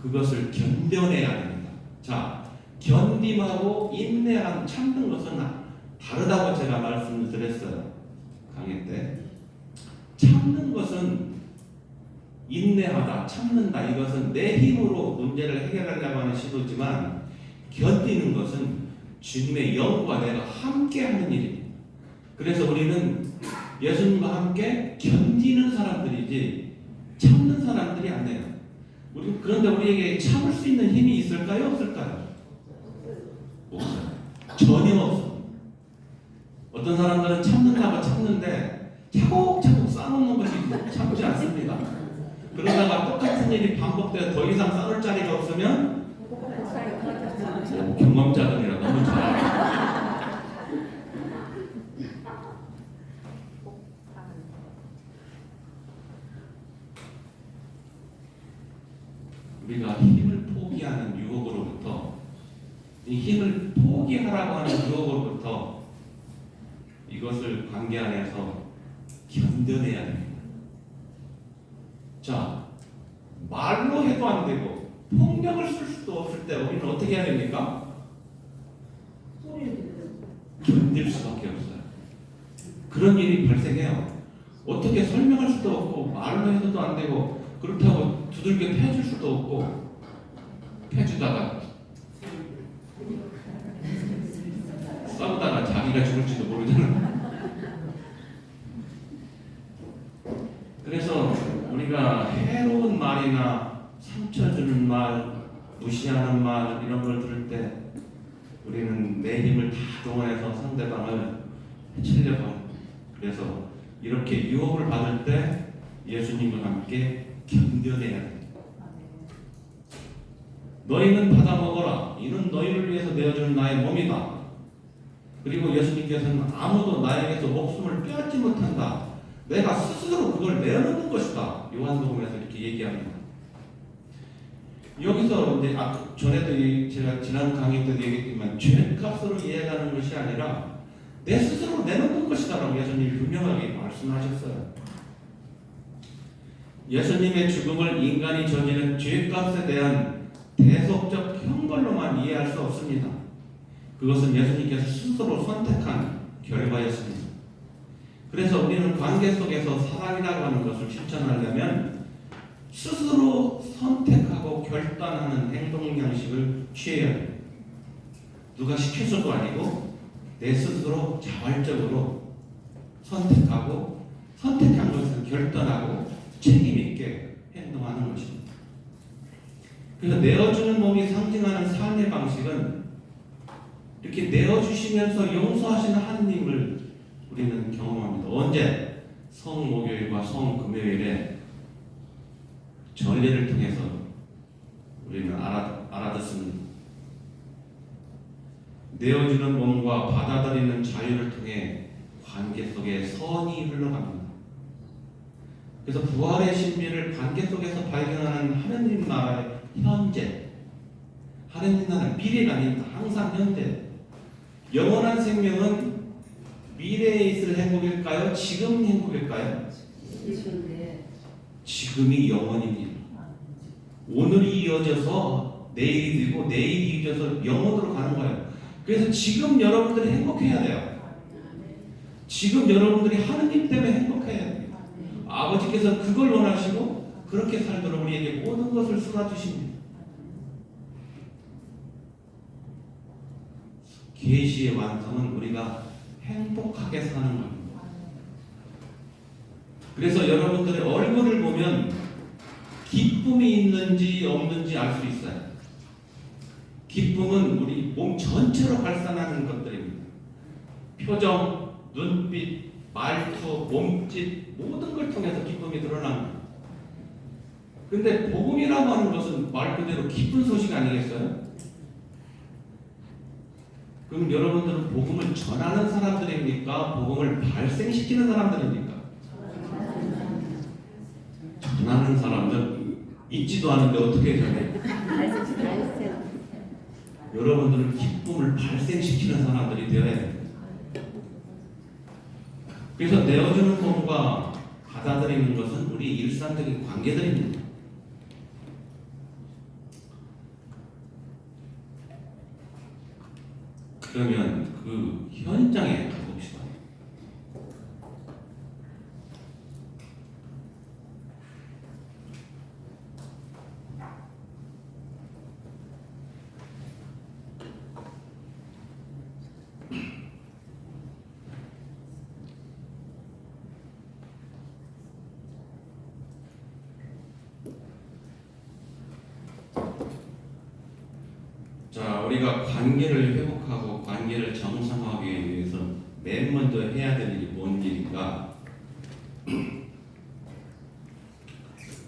그것을 견뎌내야 됩니다. 자, 견딤하고 인내하고 참는 것은 다르다고 제가 말씀을 드렸어요. 강의 때. 참는 것은 인내하다, 참는다. 이것은 내 힘으로 문제를 해결하려고 하는 시도지만 견디는 것은 주님의 영과 내가 함께 하는 일입니다. 그래서 우리는 예수님과 함께 견디는 사람들이지 참는 사람들이 아니에요. 그런데 우리에게 참을 수 있는 힘이 있을까요? 없을까요? 없어요. 전혀 없어요. 어떤 사람들은 참는다고 참는데 차곡차곡 쌓아놓는 것이 참지 않습니다. 그러다가 똑같은 일이 반복되어 더 이상 쌓을 자리가 없으면 경험자들이라 너무 잘 알아요. 우리가 힘을 포기하는 유혹으로부터 이 힘을 포기하라고 하는 유혹으로부터 이것을 관계 안에서 견뎌내야 됩니다. 자, 말로 해도 안 되고 폭력을 쓸 수도 없을 때 우리는 어떻게 해야 됩니까? 견딜 수밖에 없어요. 그런 일이 발생해요. 어떻게 설명할 수도 없고 말로 해서도 안 되고 그렇다고 두들겨 패줄 수도 없고 패주다가 싸우다가 자기가 죽을지도 모르잖아요. 그래서 우리가 해로운 말이나 상처 주는 말, 무시하는 말 이런 걸 들을 때 우리는 내 힘을 다 동원해서 상대방을 해치려고 합니다. 그래서 이렇게 유혹을 받을 때 예수님과 함께 견뎌내야 됩니다. 너희는 받아 먹어라. 이는 너희를 위해서 내어준 나의 몸이다. 그리고 예수님께서는 아무도 나에게서 목숨을 빼앗지 못한다. 내가 스스로 그걸 내어놓는 것이다. 요한복음에서 이렇게 얘기합니다. 여기서 이제 전에도 제가 지난 강의 때도 얘기했지만 죄값으로 이해하는 것이 아니라 내 스스로 내놓는 것이다라고 예수님이 분명하게 말씀하셨어요. 예수님의 죽음을 인간이 저지른 죄값에 대한 대속적 형벌로만 이해할 수 없습니다. 그것은 예수님께서 스스로 선택한 결과였습니다. 그래서 우리는 관계 속에서 사랑이라고 하는 것을 실천하려면 스스로 선택하고 결단하는 행동 양식을 취해야 합니다. 누가 시켜서도 아니고 내 스스로 자발적으로 선택하고 선택한 것을 결단하고 책임 있게 행동하는 것입니다. 그래서 내어주는 몸이 상징하는 삶의 방식은 이렇게 내어주시면서 용서하시는 하나님을 우리는 경험합니다. 언제? 성목요일과 성금요일에 전례를 통해서 우리는 알아듣습니다. 내어주는 몸과 받아들이는 자유를 통해 관계 속에 선이 흘러갑니다. 그래서 부활의 신비를 관계 속에서 발견하는 하느님 나라의 현재, 하느님 나라는 미래가 아닙니다. 항상 현재. 영원한 생명은 미래에 있을 행복일까요? 지금 행복일까요? 지금이 영원입니다. 오늘이 이어져서 내일이 되고 내일이 이어져서 영원으로 가는 거예요. 그래서 지금 여러분들이 행복해야 돼요. 지금 여러분들이 하느님 때문에 행복해야 돼요. 아버지께서 그걸 원하시고 그렇게 살도록 우리에게 모든 것을 쏟아주십니다. 계시의 완성은 우리가 행복하게 사는 겁니다. 그래서 여러분들의 얼굴을 보면 기쁨이 있는지 없는지 알 수 있어요. 기쁨은 우리 몸 전체로 발산하는 것들입니다. 표정, 눈빛, 말투, 몸짓 모든 걸 통해서 기쁨이 드러납니다. 근데 복음이라고 하는 것은 말 그대로 기쁜 소식 아니겠어요? 그럼 여러분들은 복음을 전하는 사람들입니까? 복음을 발생시키는 사람들입니까? 전하는 사람들 있지도 않은데 어떻게 전해? 여러분들은 기쁨을 발생시키는 사람들이 되어야 돼요. 그래서 내어주는 것과 받아들이는 것은 우리 일상적인 관계들입니다. 그러면 그 현장에 가봅시다. 자, 우리가 관계를 회복하고 관계를 정상화하기 위해서 맨 먼저 해야 될 일이 뭔 일인가?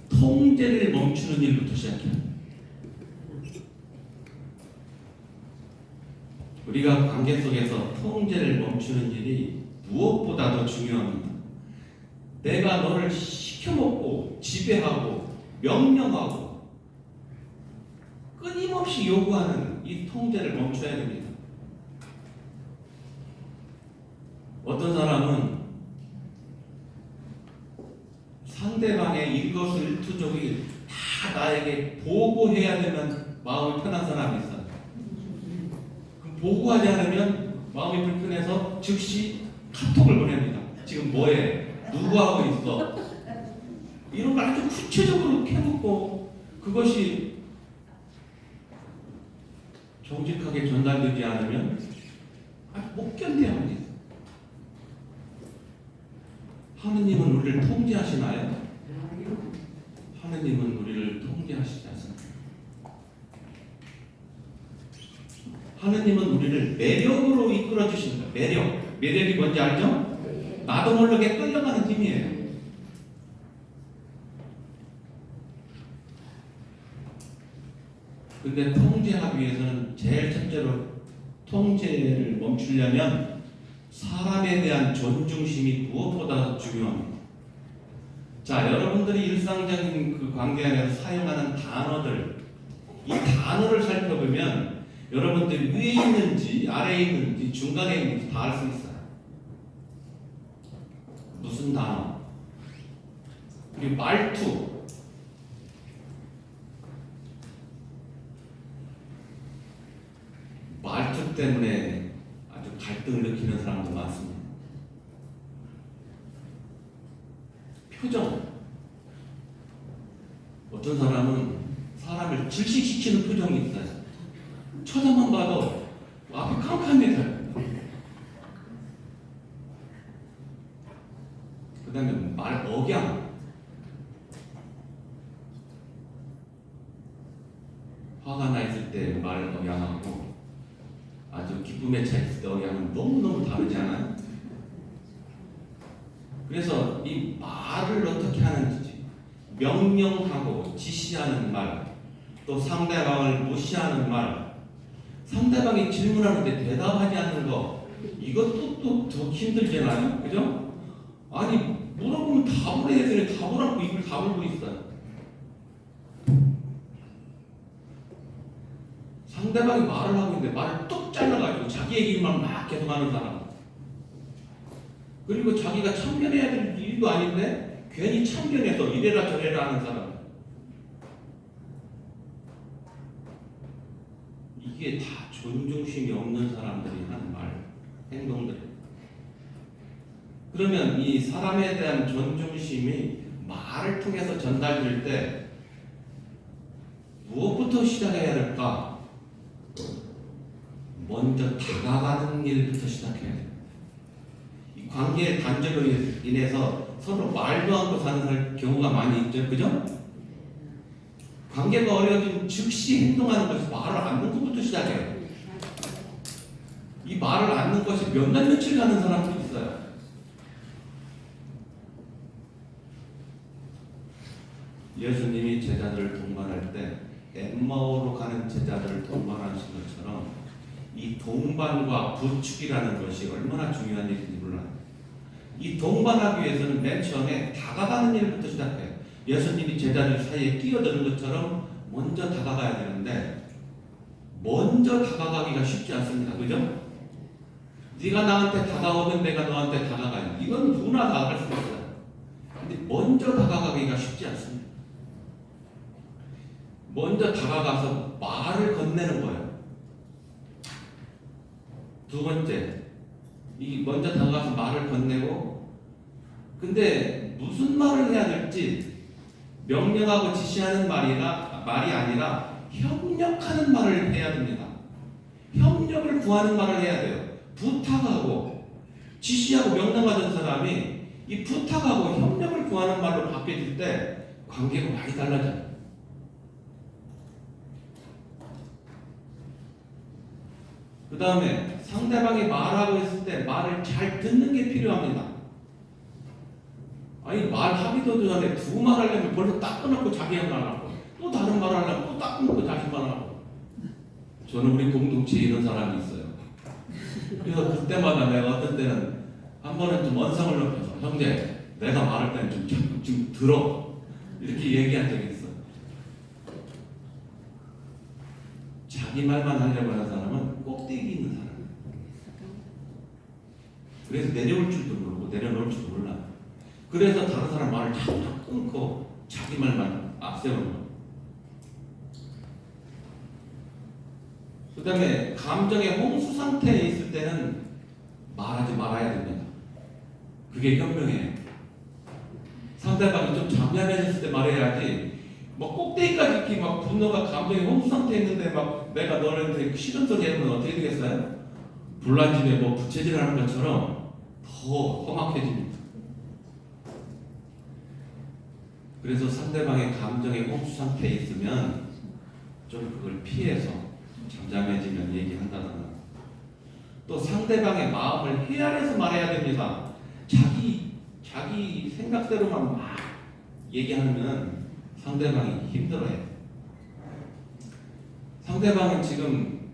통제를 멈추는 일부터 시작해요. 우리가 관계 속에서 통제를 멈추는 일이 무엇보다도 중요합니다. 내가 너를 시켜먹고 지배하고 명령하고 끊임없이 요구하는 이 통제를 멈춰야 됩니다. 어떤 사람은 상대방의 일거수일투족이 다 나에게 보고해야 되면 마음이 편한 사람이 있어요. 그럼 보고하지 않으면 마음이 불편해서 즉시 카톡을 보냅니다. 지금 뭐해? 누구하고 있어? 이런 걸 아주 구체적으로 캐묻고 그것이 정직하게 전달되지 않으면 아주 못 견뎌합니다. 하느님은 우리를 통제하시나요? 하느님은 우리를 통제하시지 않습니다. 하느님은 우리를 매력으로 이끌어 주십니다. 매력이 뭔지 알죠? 나도 모르게 끌려가는 힘이에요. 근데 통제하기 위해서는 제일 첫째로 통제를 멈추려면 사람에 대한 존중심이 무엇보다 중요합니다. 자, 여러분들이 일상적인 그 관계 안에서 사용하는 단어들, 이 단어를 살펴보면 여러분들이 위에 있는지 아래에 있는지 중간에 있는지 다 알 수 있어요. 무슨 단어? 그리고 말투, 말투 때문에 아주 갈등을 느끼는 사람도 많습니다. 표정. 어떤 사람은 사람을 질식시키는 표정이 있어요. 쳐다만 봐도 앞이 캄캄해져요. 그 다음에 말 억양. 화가 나 있을 때 말 억양하고 아주 기쁨에 차 있을 때 억양은 너무너무 다르지 않아요? 그래서 이 말을 어떻게 하는지 명령하고 지시하는 말, 또 상대방을 무시하는 말, 상대방이 질문하는데 대답하지 않는 거, 이것도 또 더 힘들잖아요, 그죠? 아니 물어보면 답을 해야 되는데 답을 하고 입을 다물고 있어요. 상대방이 말을 하고 있는데 말을 뚝 잘라가지고 자기 얘기만 막 계속하는 사람. 그리고 자기가 참견해야 될 일도 아닌데 괜히 참견해서 이래라 저래라 하는 사람. 이게 다 존중심이 없는 사람들이 하는 말, 행동들. 그러면 이 사람에 대한 존중심이 말을 통해서 전달될 때 무엇부터 시작해야 될까? 먼저 다가가는 일부터 시작해야 돼요. 이 관계의 단절로 인해서 서로 말도 않고 사는 경우가 많이 있죠. 그죠? 관계가 어려워지면 즉시 행동하는 것이 말을 안 듣는 것부터 시작해요. 이 말을 안 듣는 것이 몇 날 며칠 가는 사람도 있어요. 예수님이 제자들을 동반할 때 엠마오로 가는 제자들을 동반하신 것처럼 이 동반과 부축이라는 것이 얼마나 중요한 일인지 몰라요. 이 동반하기 위해서는 맨 처음에 다가가는 일부터 시작해요. 예수님이 제자들 사이에 끼어드는 것처럼 먼저 다가가야 되는데 먼저 다가가기가 쉽지 않습니다. 그죠? 네가 나한테 다가오면 내가 너한테 다가가요. 이건 누구나 다가갈 수 있어요. 근데 먼저 다가가기가 쉽지 않습니다. 먼저 다가가서 말을 건네는 거예요. 두 번째, 이 먼저 다가가서 말을 건네고, 근데 무슨 말을 해야 될지 명령하고 지시하는 말이 아니라 협력하는 말을 해야 됩니다. 협력을 구하는 말을 해야 돼요. 부탁하고 지시하고 명령하던 사람이 이 부탁하고 협력을 구하는 말로 바뀌어질 때 관계가 많이 달라져요. 그 다음에 상대방이 말하고 있을 때 말을 잘 듣는 게 필요합니다. 아니 말하기도 전에 두 말 하려면 벌써 딱 끊었고 자기 말 하고 또 다른 말 하려면 또 딱 끊고 자기 말 하고. 저는 우리 공동체에 이런 사람이 있어요. 그래서 그때마다 내가 어떤 때는 한 번은 좀 언성을 높여서 형제 내가 말할 때는 좀 들어 이렇게 얘기한 적이 있어. 자기 말만 하려고 하는 사람은 꼭대기 있는 사람이에요. 그래서 내려올 줄도 모르고 내려놓을 줄도 몰라. 그래서 다른 사람 말을 탁탁 끊고 자기 말만 앞세우는 거예요. 그 다음에 감정의 홍수 상태에 있을 때는 말하지 말아야 됩니다. 그게 현명해요. 상대방이 좀 잠잠해졌을 때 말해야지 막 꼭대기까지 이렇게 막 분노가 감정의 홍수 상태에 있는데 막 내가 너한테 싫은 소리 하면 어떻게 되겠어요? 불난집에 뭐 부채질하는 것처럼 더 험악해집니다. 그래서 상대방의 감정의 홍수 상태에 있으면 좀 그걸 피해서 잠잠해지면 얘기한다거나 또 상대방의 마음을 헤아려서 말해야 됩니다. 자기 생각대로만 막 얘기하면 상대방이 힘들어요. 상대방은 지금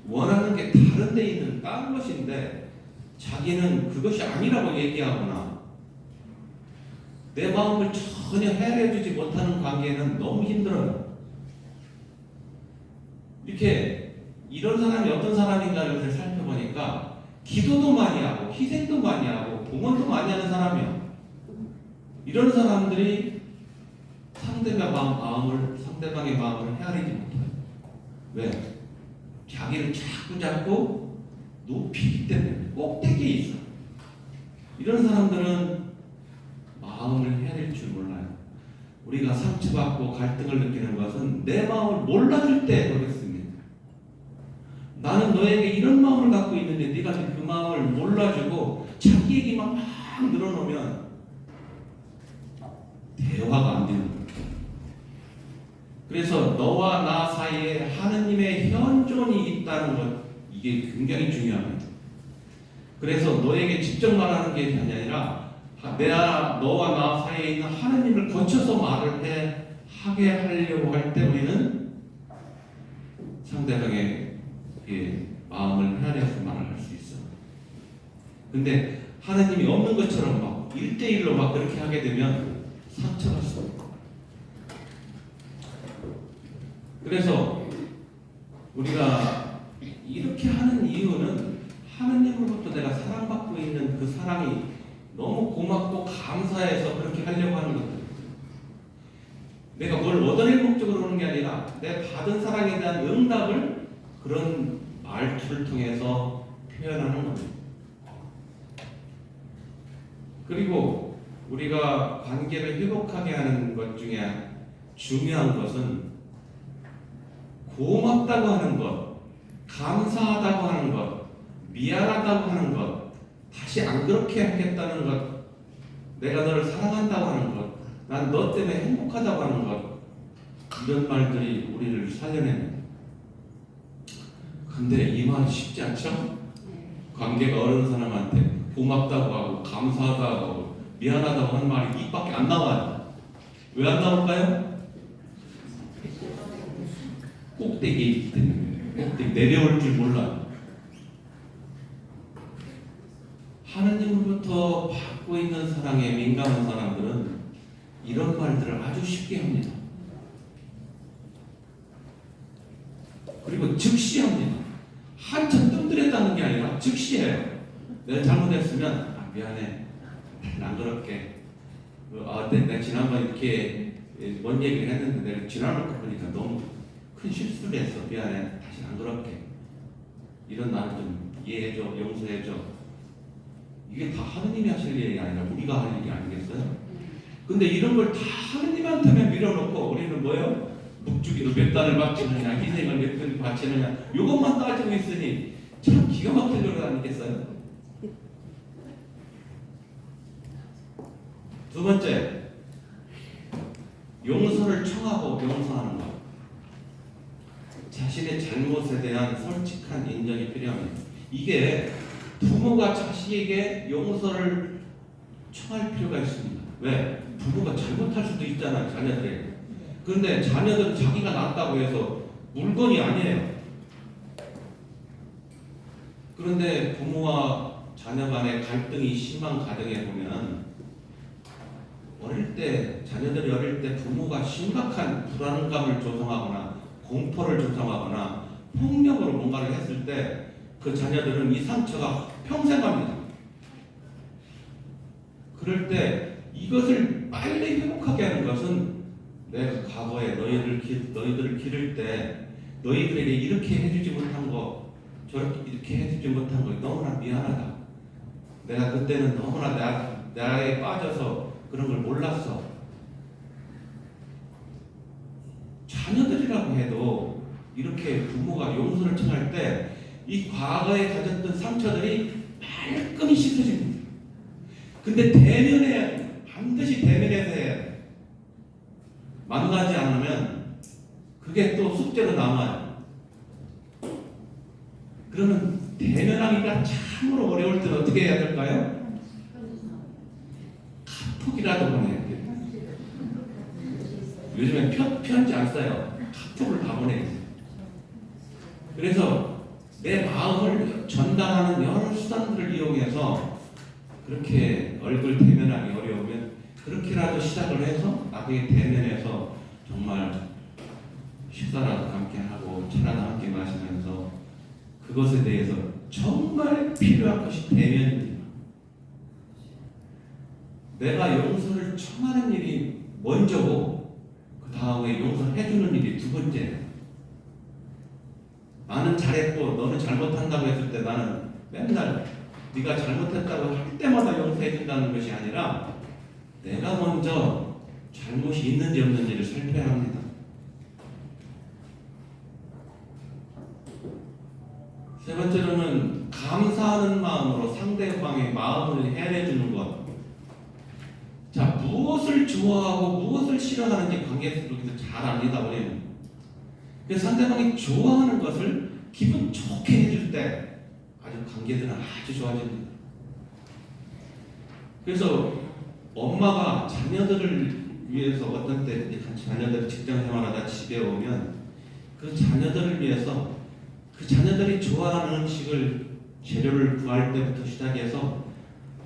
원하는 게 다른 데 있는 다른 것인데 자기는 그것이 아니라고 얘기하거나 내 마음을 전혀 헤아려주지 못하는 관계는 너무 힘들어요. 이렇게 이런 사람이 어떤 사람인가를 살펴보니까 기도도 많이 하고 희생도 많이 하고 봉헌도 많이 하는 사람이야. 이런 사람들이 상대방의 마음을 헤아리지 못해요. 왜? 자기를 자꾸 잡고 높이기 때문에 꼭대기에 있어. 이런 사람들은 마음을 헤아릴 줄 몰라요. 우리가 상처받고 갈등을 느끼는 것은 내 마음을 몰라줄 때 그렇습니다. 나는 너에게 이런 마음을 갖고 있는데 네가 그 마음을 몰라주고 자기 얘기만 막 늘어놓으면 대화가 안 되는 거예요. 그래서 너와 나 사이에 하느님의 현존이 있다는 것, 이게 굉장히 중요합니다. 그래서 너에게 직접 말하는 게 아니라 너와 나 사이에 있는 하느님을 거쳐서 말을 하게 하려고 할 때 우리는 상대방의 마음을 헤아려서 말을 할 수 있어. 근데 하느님이 없는 것처럼 막 1대1로 막 그렇게 하게 되면 상처가 써. 그래서 우리가 이렇게 하는 이유는 하느님으로부터 내가 사랑받고 있는 그 사랑이 너무 고맙고 감사해서 그렇게 하려고 하는 거예요. 내가 뭘 얻어낼 목적으로 하는 게 아니라 내 받은 사랑에 대한 응답을 그런 말투를 통해서 표현하는 겁니다. 그리고 우리가 관계를 회복하게 하는 것 중에 중요한 것은 고맙다고 하는 것, 감사하다고 하는 것, 미안하다고 하는 것, 다시 안 그렇게 하겠다는 것, 내가 너를 사랑한다고 하는 것, 난 너 때문에 행복하다고 하는 것, 이런 말들이 우리를 살려냅니다. 근데 이 말이 쉽지 않죠? 관계가 어려운 사람한테 고맙다고 하고 감사하다고 하고 미안하다고 하는 말이 입밖에 안 나와요. 왜 안 나올까요? 꼭대기에 있기 때문에. 꼭대기 내려올 줄 몰라요. 하느님으로부터 받고 있는 사랑에 민감한 사람들은 이런 말들을 아주 쉽게 합니다. 그리고 즉시 합니다. 한참 뜸들였다는 게 아니라 즉시해요. 내가 잘못했으면 미안해. 안 그렇게. 내가 지난번 이렇게 뭔 얘기를 했는데 내가 지나놓고 보니까 너무 큰 실수를 했어. 미안해. 다시 안 그렇게. 이런 나를 좀 이해해줘. 용서해줘. 이게 다 하느님이 하실 일이 아니라 우리가 할 일이 아니겠어요? 근데 이런 걸 다 하느님한테만 밀어놓고 우리는 뭐예요? 묵주기도 몇 단을 바치느냐, 희생을 몇 단을 바치느냐, 이것만 따지고 있으니 참 기가 막힐 노래 아니겠어요? 두 번째, 용서를 청하고 용서하는 것. 자신의 잘못에 대한 솔직한 인정이 필요합니다. 이게 부모가 자식에게 용서를 청할 필요가 있습니다. 왜? 부모가 잘못할 수도 있잖아요, 자녀들이. 그런데 자녀들은 자기가 낳았다고 해서 물건이 아니에요. 그런데 부모와 자녀 간의 갈등이 심한 가정에 보면 자녀들이 어릴 때 부모가 심각한 불안감을 조성하거나 공포를 조성하거나 폭력으로 뭔가를 했을 때 그 자녀들은 이 상처가 평생 갑니다. 그럴 때 이것을 빨리 회복하게 하는 것은 내가 과거에 너희들을 기를 때 너희들에게 이렇게 해주지 못한 거, 저렇게 이렇게 해주지 못한 거 너무나 미안하다. 내가 그때는 너무나 나에 빠져서 그런 걸 몰랐어. 자녀들이라고 해도 이렇게 부모가 용서를 청할 때 이 과거에 가졌던 상처들이 말끔히 씻어집니다. 근데 반드시 대면해서 해야 돼. 만나지 않으면 그게 또 숙제로 남아요. 그러면 대면하기가 참으로 어려울 때는 어떻게 해야 될까요? 카톡이라도 보내야 돼요. 요즘엔 편지 안 써요. 카톡을 다 보내야 돼요. 그래서 내 마음을 전달하는 여러 수단들을 이용해서 그렇게 얼굴 대면하기 어려우면 그렇게라도 시작을 해서 나중에 대면해서 정말 식사라도 함께 하고 차라도 함께 마시면서 그것에 대해서 정말 필요한 것이 대면입니다. 내가 용서를 청하는 일이 먼저고 그 다음에 용서해주는 일이 두 번째예요. 나는 잘했고 너는 잘못한다고 했을 때 나는 맨날 네가 잘못했다고 할 때마다 용서해준다는 것이 아니라 내가 먼저 잘못이 있는지 없는지를 살펴야 합니다. 세 번째로는 감사하는 마음으로 상대방의 마음을 헤아려주는 것. 자, 무엇을 좋아하고 무엇을 싫어하는지 관계 속에서 잘 압니다, 우리는. 그래서 상대방이 좋아하는 것을 기분 좋게 해줄 때 아주 관계들은 아주 좋아집니다. 그래서 엄마가 자녀들을 위해서 어떤 때 자녀들이 직장 생활하다 집에 오면 그 자녀들을 위해서 그 자녀들이 좋아하는 음식을 재료를 구할 때부터 시작해서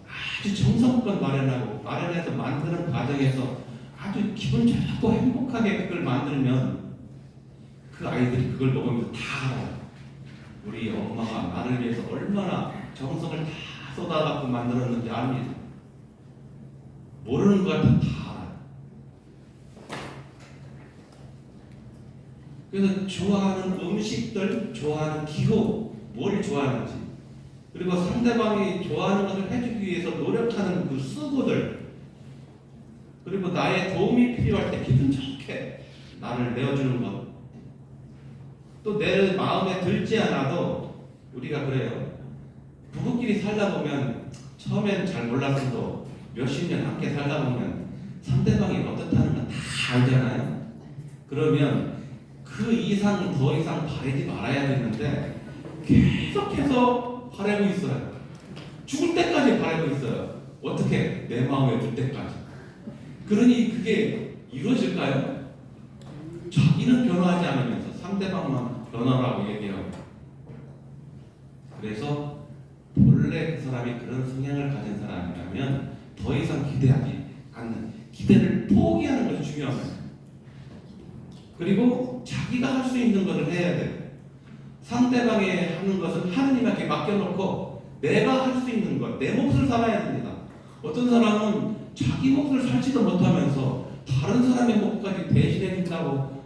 아주 정성껏 마련해서 만드는 과정에서 아주 기분 좋고 행복하게 그걸 만들면 그 아이들이 그걸 먹으면서 다 알아요. 우리 엄마가 나를 위해서 얼마나 정성을 다 쏟아갖고 만들었는지 압니다. 모르는 것 같아도 다 알아요. 그래서 좋아하는 음식들, 좋아하는 기호, 뭘 좋아하는지 그리고 상대방이 좋아하는 것을 해주기 위해서 노력하는 그 수고들, 그리고 나의 도움이 필요할 때 기분 좋게 나를 내어주는 것, 또 내 마음에 들지 않아도 우리가 그래요. 부부끼리 살다 보면 처음엔 잘 몰랐어도 몇십 년 함께 살다 보면 상대방이 어떻다는 건 다 알잖아요. 그러면 그 이상 더 이상 바라지 말아야 되는데 계속해서 바라고 있어요. 죽을 때까지 바라고 있어요. 어떻게? 내 마음에 들 때까지. 그러니 그게 이루어질까요? 자기는 변화하지 않으면서 상대방만 변화라고 얘기하고. 그래서 본래 그 사람이 그런 성향을 가진 사람이라면 더 이상 기대하지 않는, 기대를 포기하는 것이 중요합니다. 그리고 자기가 할 수 있는 것을 해야 돼요. 상대방이 하는 것은 하느님에게 맡겨놓고 내가 할 수 있는 것, 내 몫을 살아야 됩니다. 어떤 사람은 자기 몫을 살지도 못하면서 다른 사람의 몫까지 대신해 준다고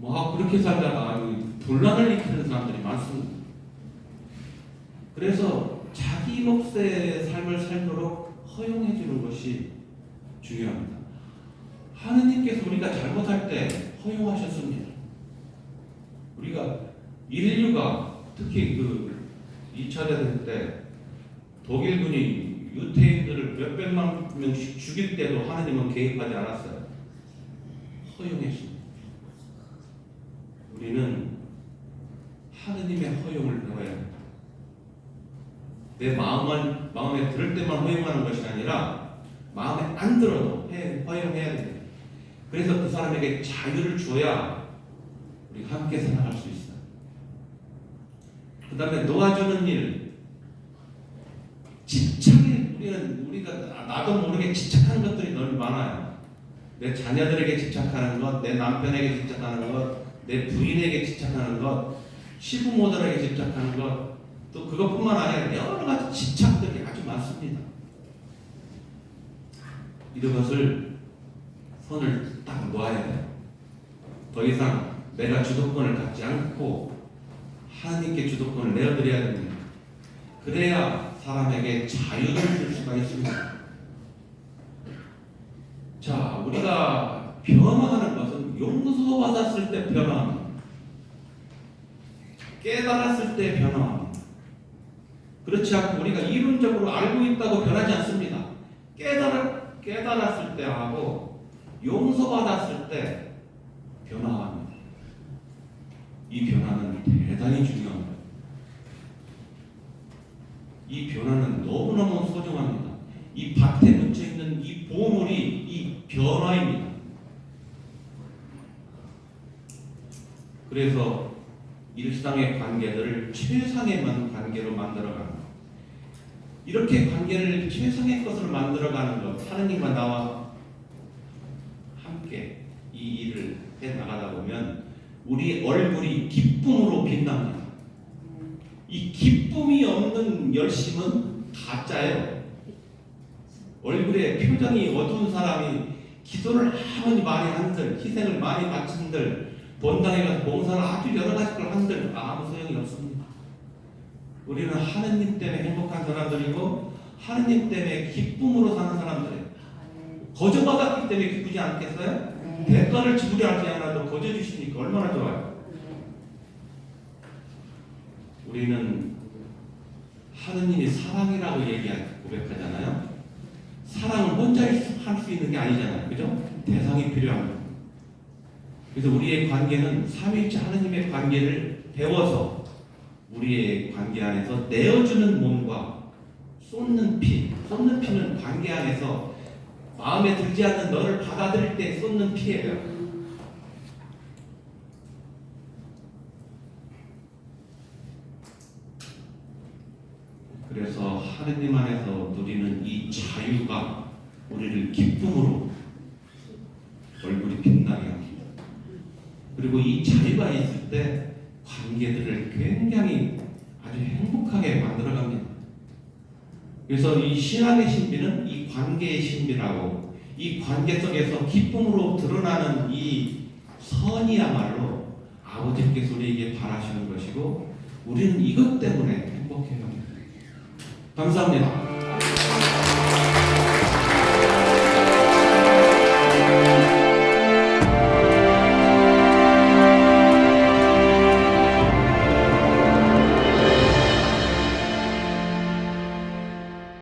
막 그렇게 살다가 분란을 일으키는 사람들이 많습니다. 그래서 자기 몫의 삶을 살도록 허용해 주는 것이 중요합니다. 하느님께서 우리가 잘못할 때 허용하셨습니다. 우리가 인류가 특히 그 2차 대전 때 독일군이 유태인들을 몇백만 명씩 죽일 때도 하느님은 개입하지 않았어요. 허용했습니다. 우리는 하느님의 허용을 배워야 합니다. 내 마음에 들을 때만 허용하는 것이 아니라 마음에 안 들어도 허용해야 됩니다. 그래서 그 사람에게 자유를 줘야 우리가 함께 살아갈 수 있어요. 그 다음에 놓아주는 일, 집착이 우리가 나도 모르게 집착하는 것들이 너무 많아요. 내 자녀들에게 집착하는 것, 내 남편에게 집착하는 것, 내 부인에게 집착하는 것, 시부모들에게 집착하는 것, 또 그것뿐만 아니라 여러 가지 집착들이 아주 많습니다. 이런 것을 손을 딱 놓아야 돼요. 더 이상 내가 주도권을 갖지 않고 하나님께 주도권을 내어드려야 됩니다. 그래야 사람에게 자유를 줄 수가 있습니다. 자, 우리가 변화하는 것은 용서받았을 때 변화합니다. 깨달았을 때 변화합니다. 그렇지 않고 우리가 이론적으로 알고 있다고 변하지 않습니다. 깨달았을 때 하고 용서받았을 때 변화합니다. 이 변화는 대단히 중요합니다. 이 변화는 너무너무 소중합니다. 이 밭에 묻혀있는 이 보물이 이 변화입니다. 그래서 일상의 관계들을 최상의 관계로 만들어가는, 이렇게 관계를 최상의 것으로 만들어가는 것, 하느님과 나와 함께 이 일을 해나가다 보면 우리 얼굴이 기쁨으로 빛납니다. 이 기쁨이 없는 열심은 가짜예요. 얼굴에 표정이 어두운 사람이 기도를 아무리 많이 한들, 희생을 많이 바친들, 본당에 가서 봉사를 아주 여러 가지 걸 한들 아무 소용이 없습니다. 우리는 하느님 때문에 행복한 사람들이고 하느님 때문에 기쁨으로 사는 사람들이에요. 거저받았기 때문에 기쁘지 않겠어요? 대가를 지불이 하지 않아도 거저 주시니까 얼마나 좋아요. 우리는 하느님이 사랑이라고 고백하잖아요. 사랑은 혼자 할 수 있는 게 아니잖아요. 그죠? 대상이 필요합니다. 그래서 우리의 관계는 삼위일체 하느님의 관계를 배워서 우리의 관계 안에서 내어주는 몸과 쏟는 피는 관계 안에서 마음에 들지 않는 너를 받아들일 때 쏟는 피예요. 그래서 하느님 안에서 누리는 이 자유가 우리를 기쁨으로 얼굴이 빛나게 합니다. 그리고 이 자유가 있을 때 관계들을 굉장히 아주 행복하게 만들어갑니다. 그래서 이 신앙의 신비는 이 관계의 신비라고, 이 관계 속에서 기쁨으로 드러나는 이 선이야말로 아버지께서 우리에게 바라시는 것이고 우리는 이것 때문에 행복해요. 감사합니다.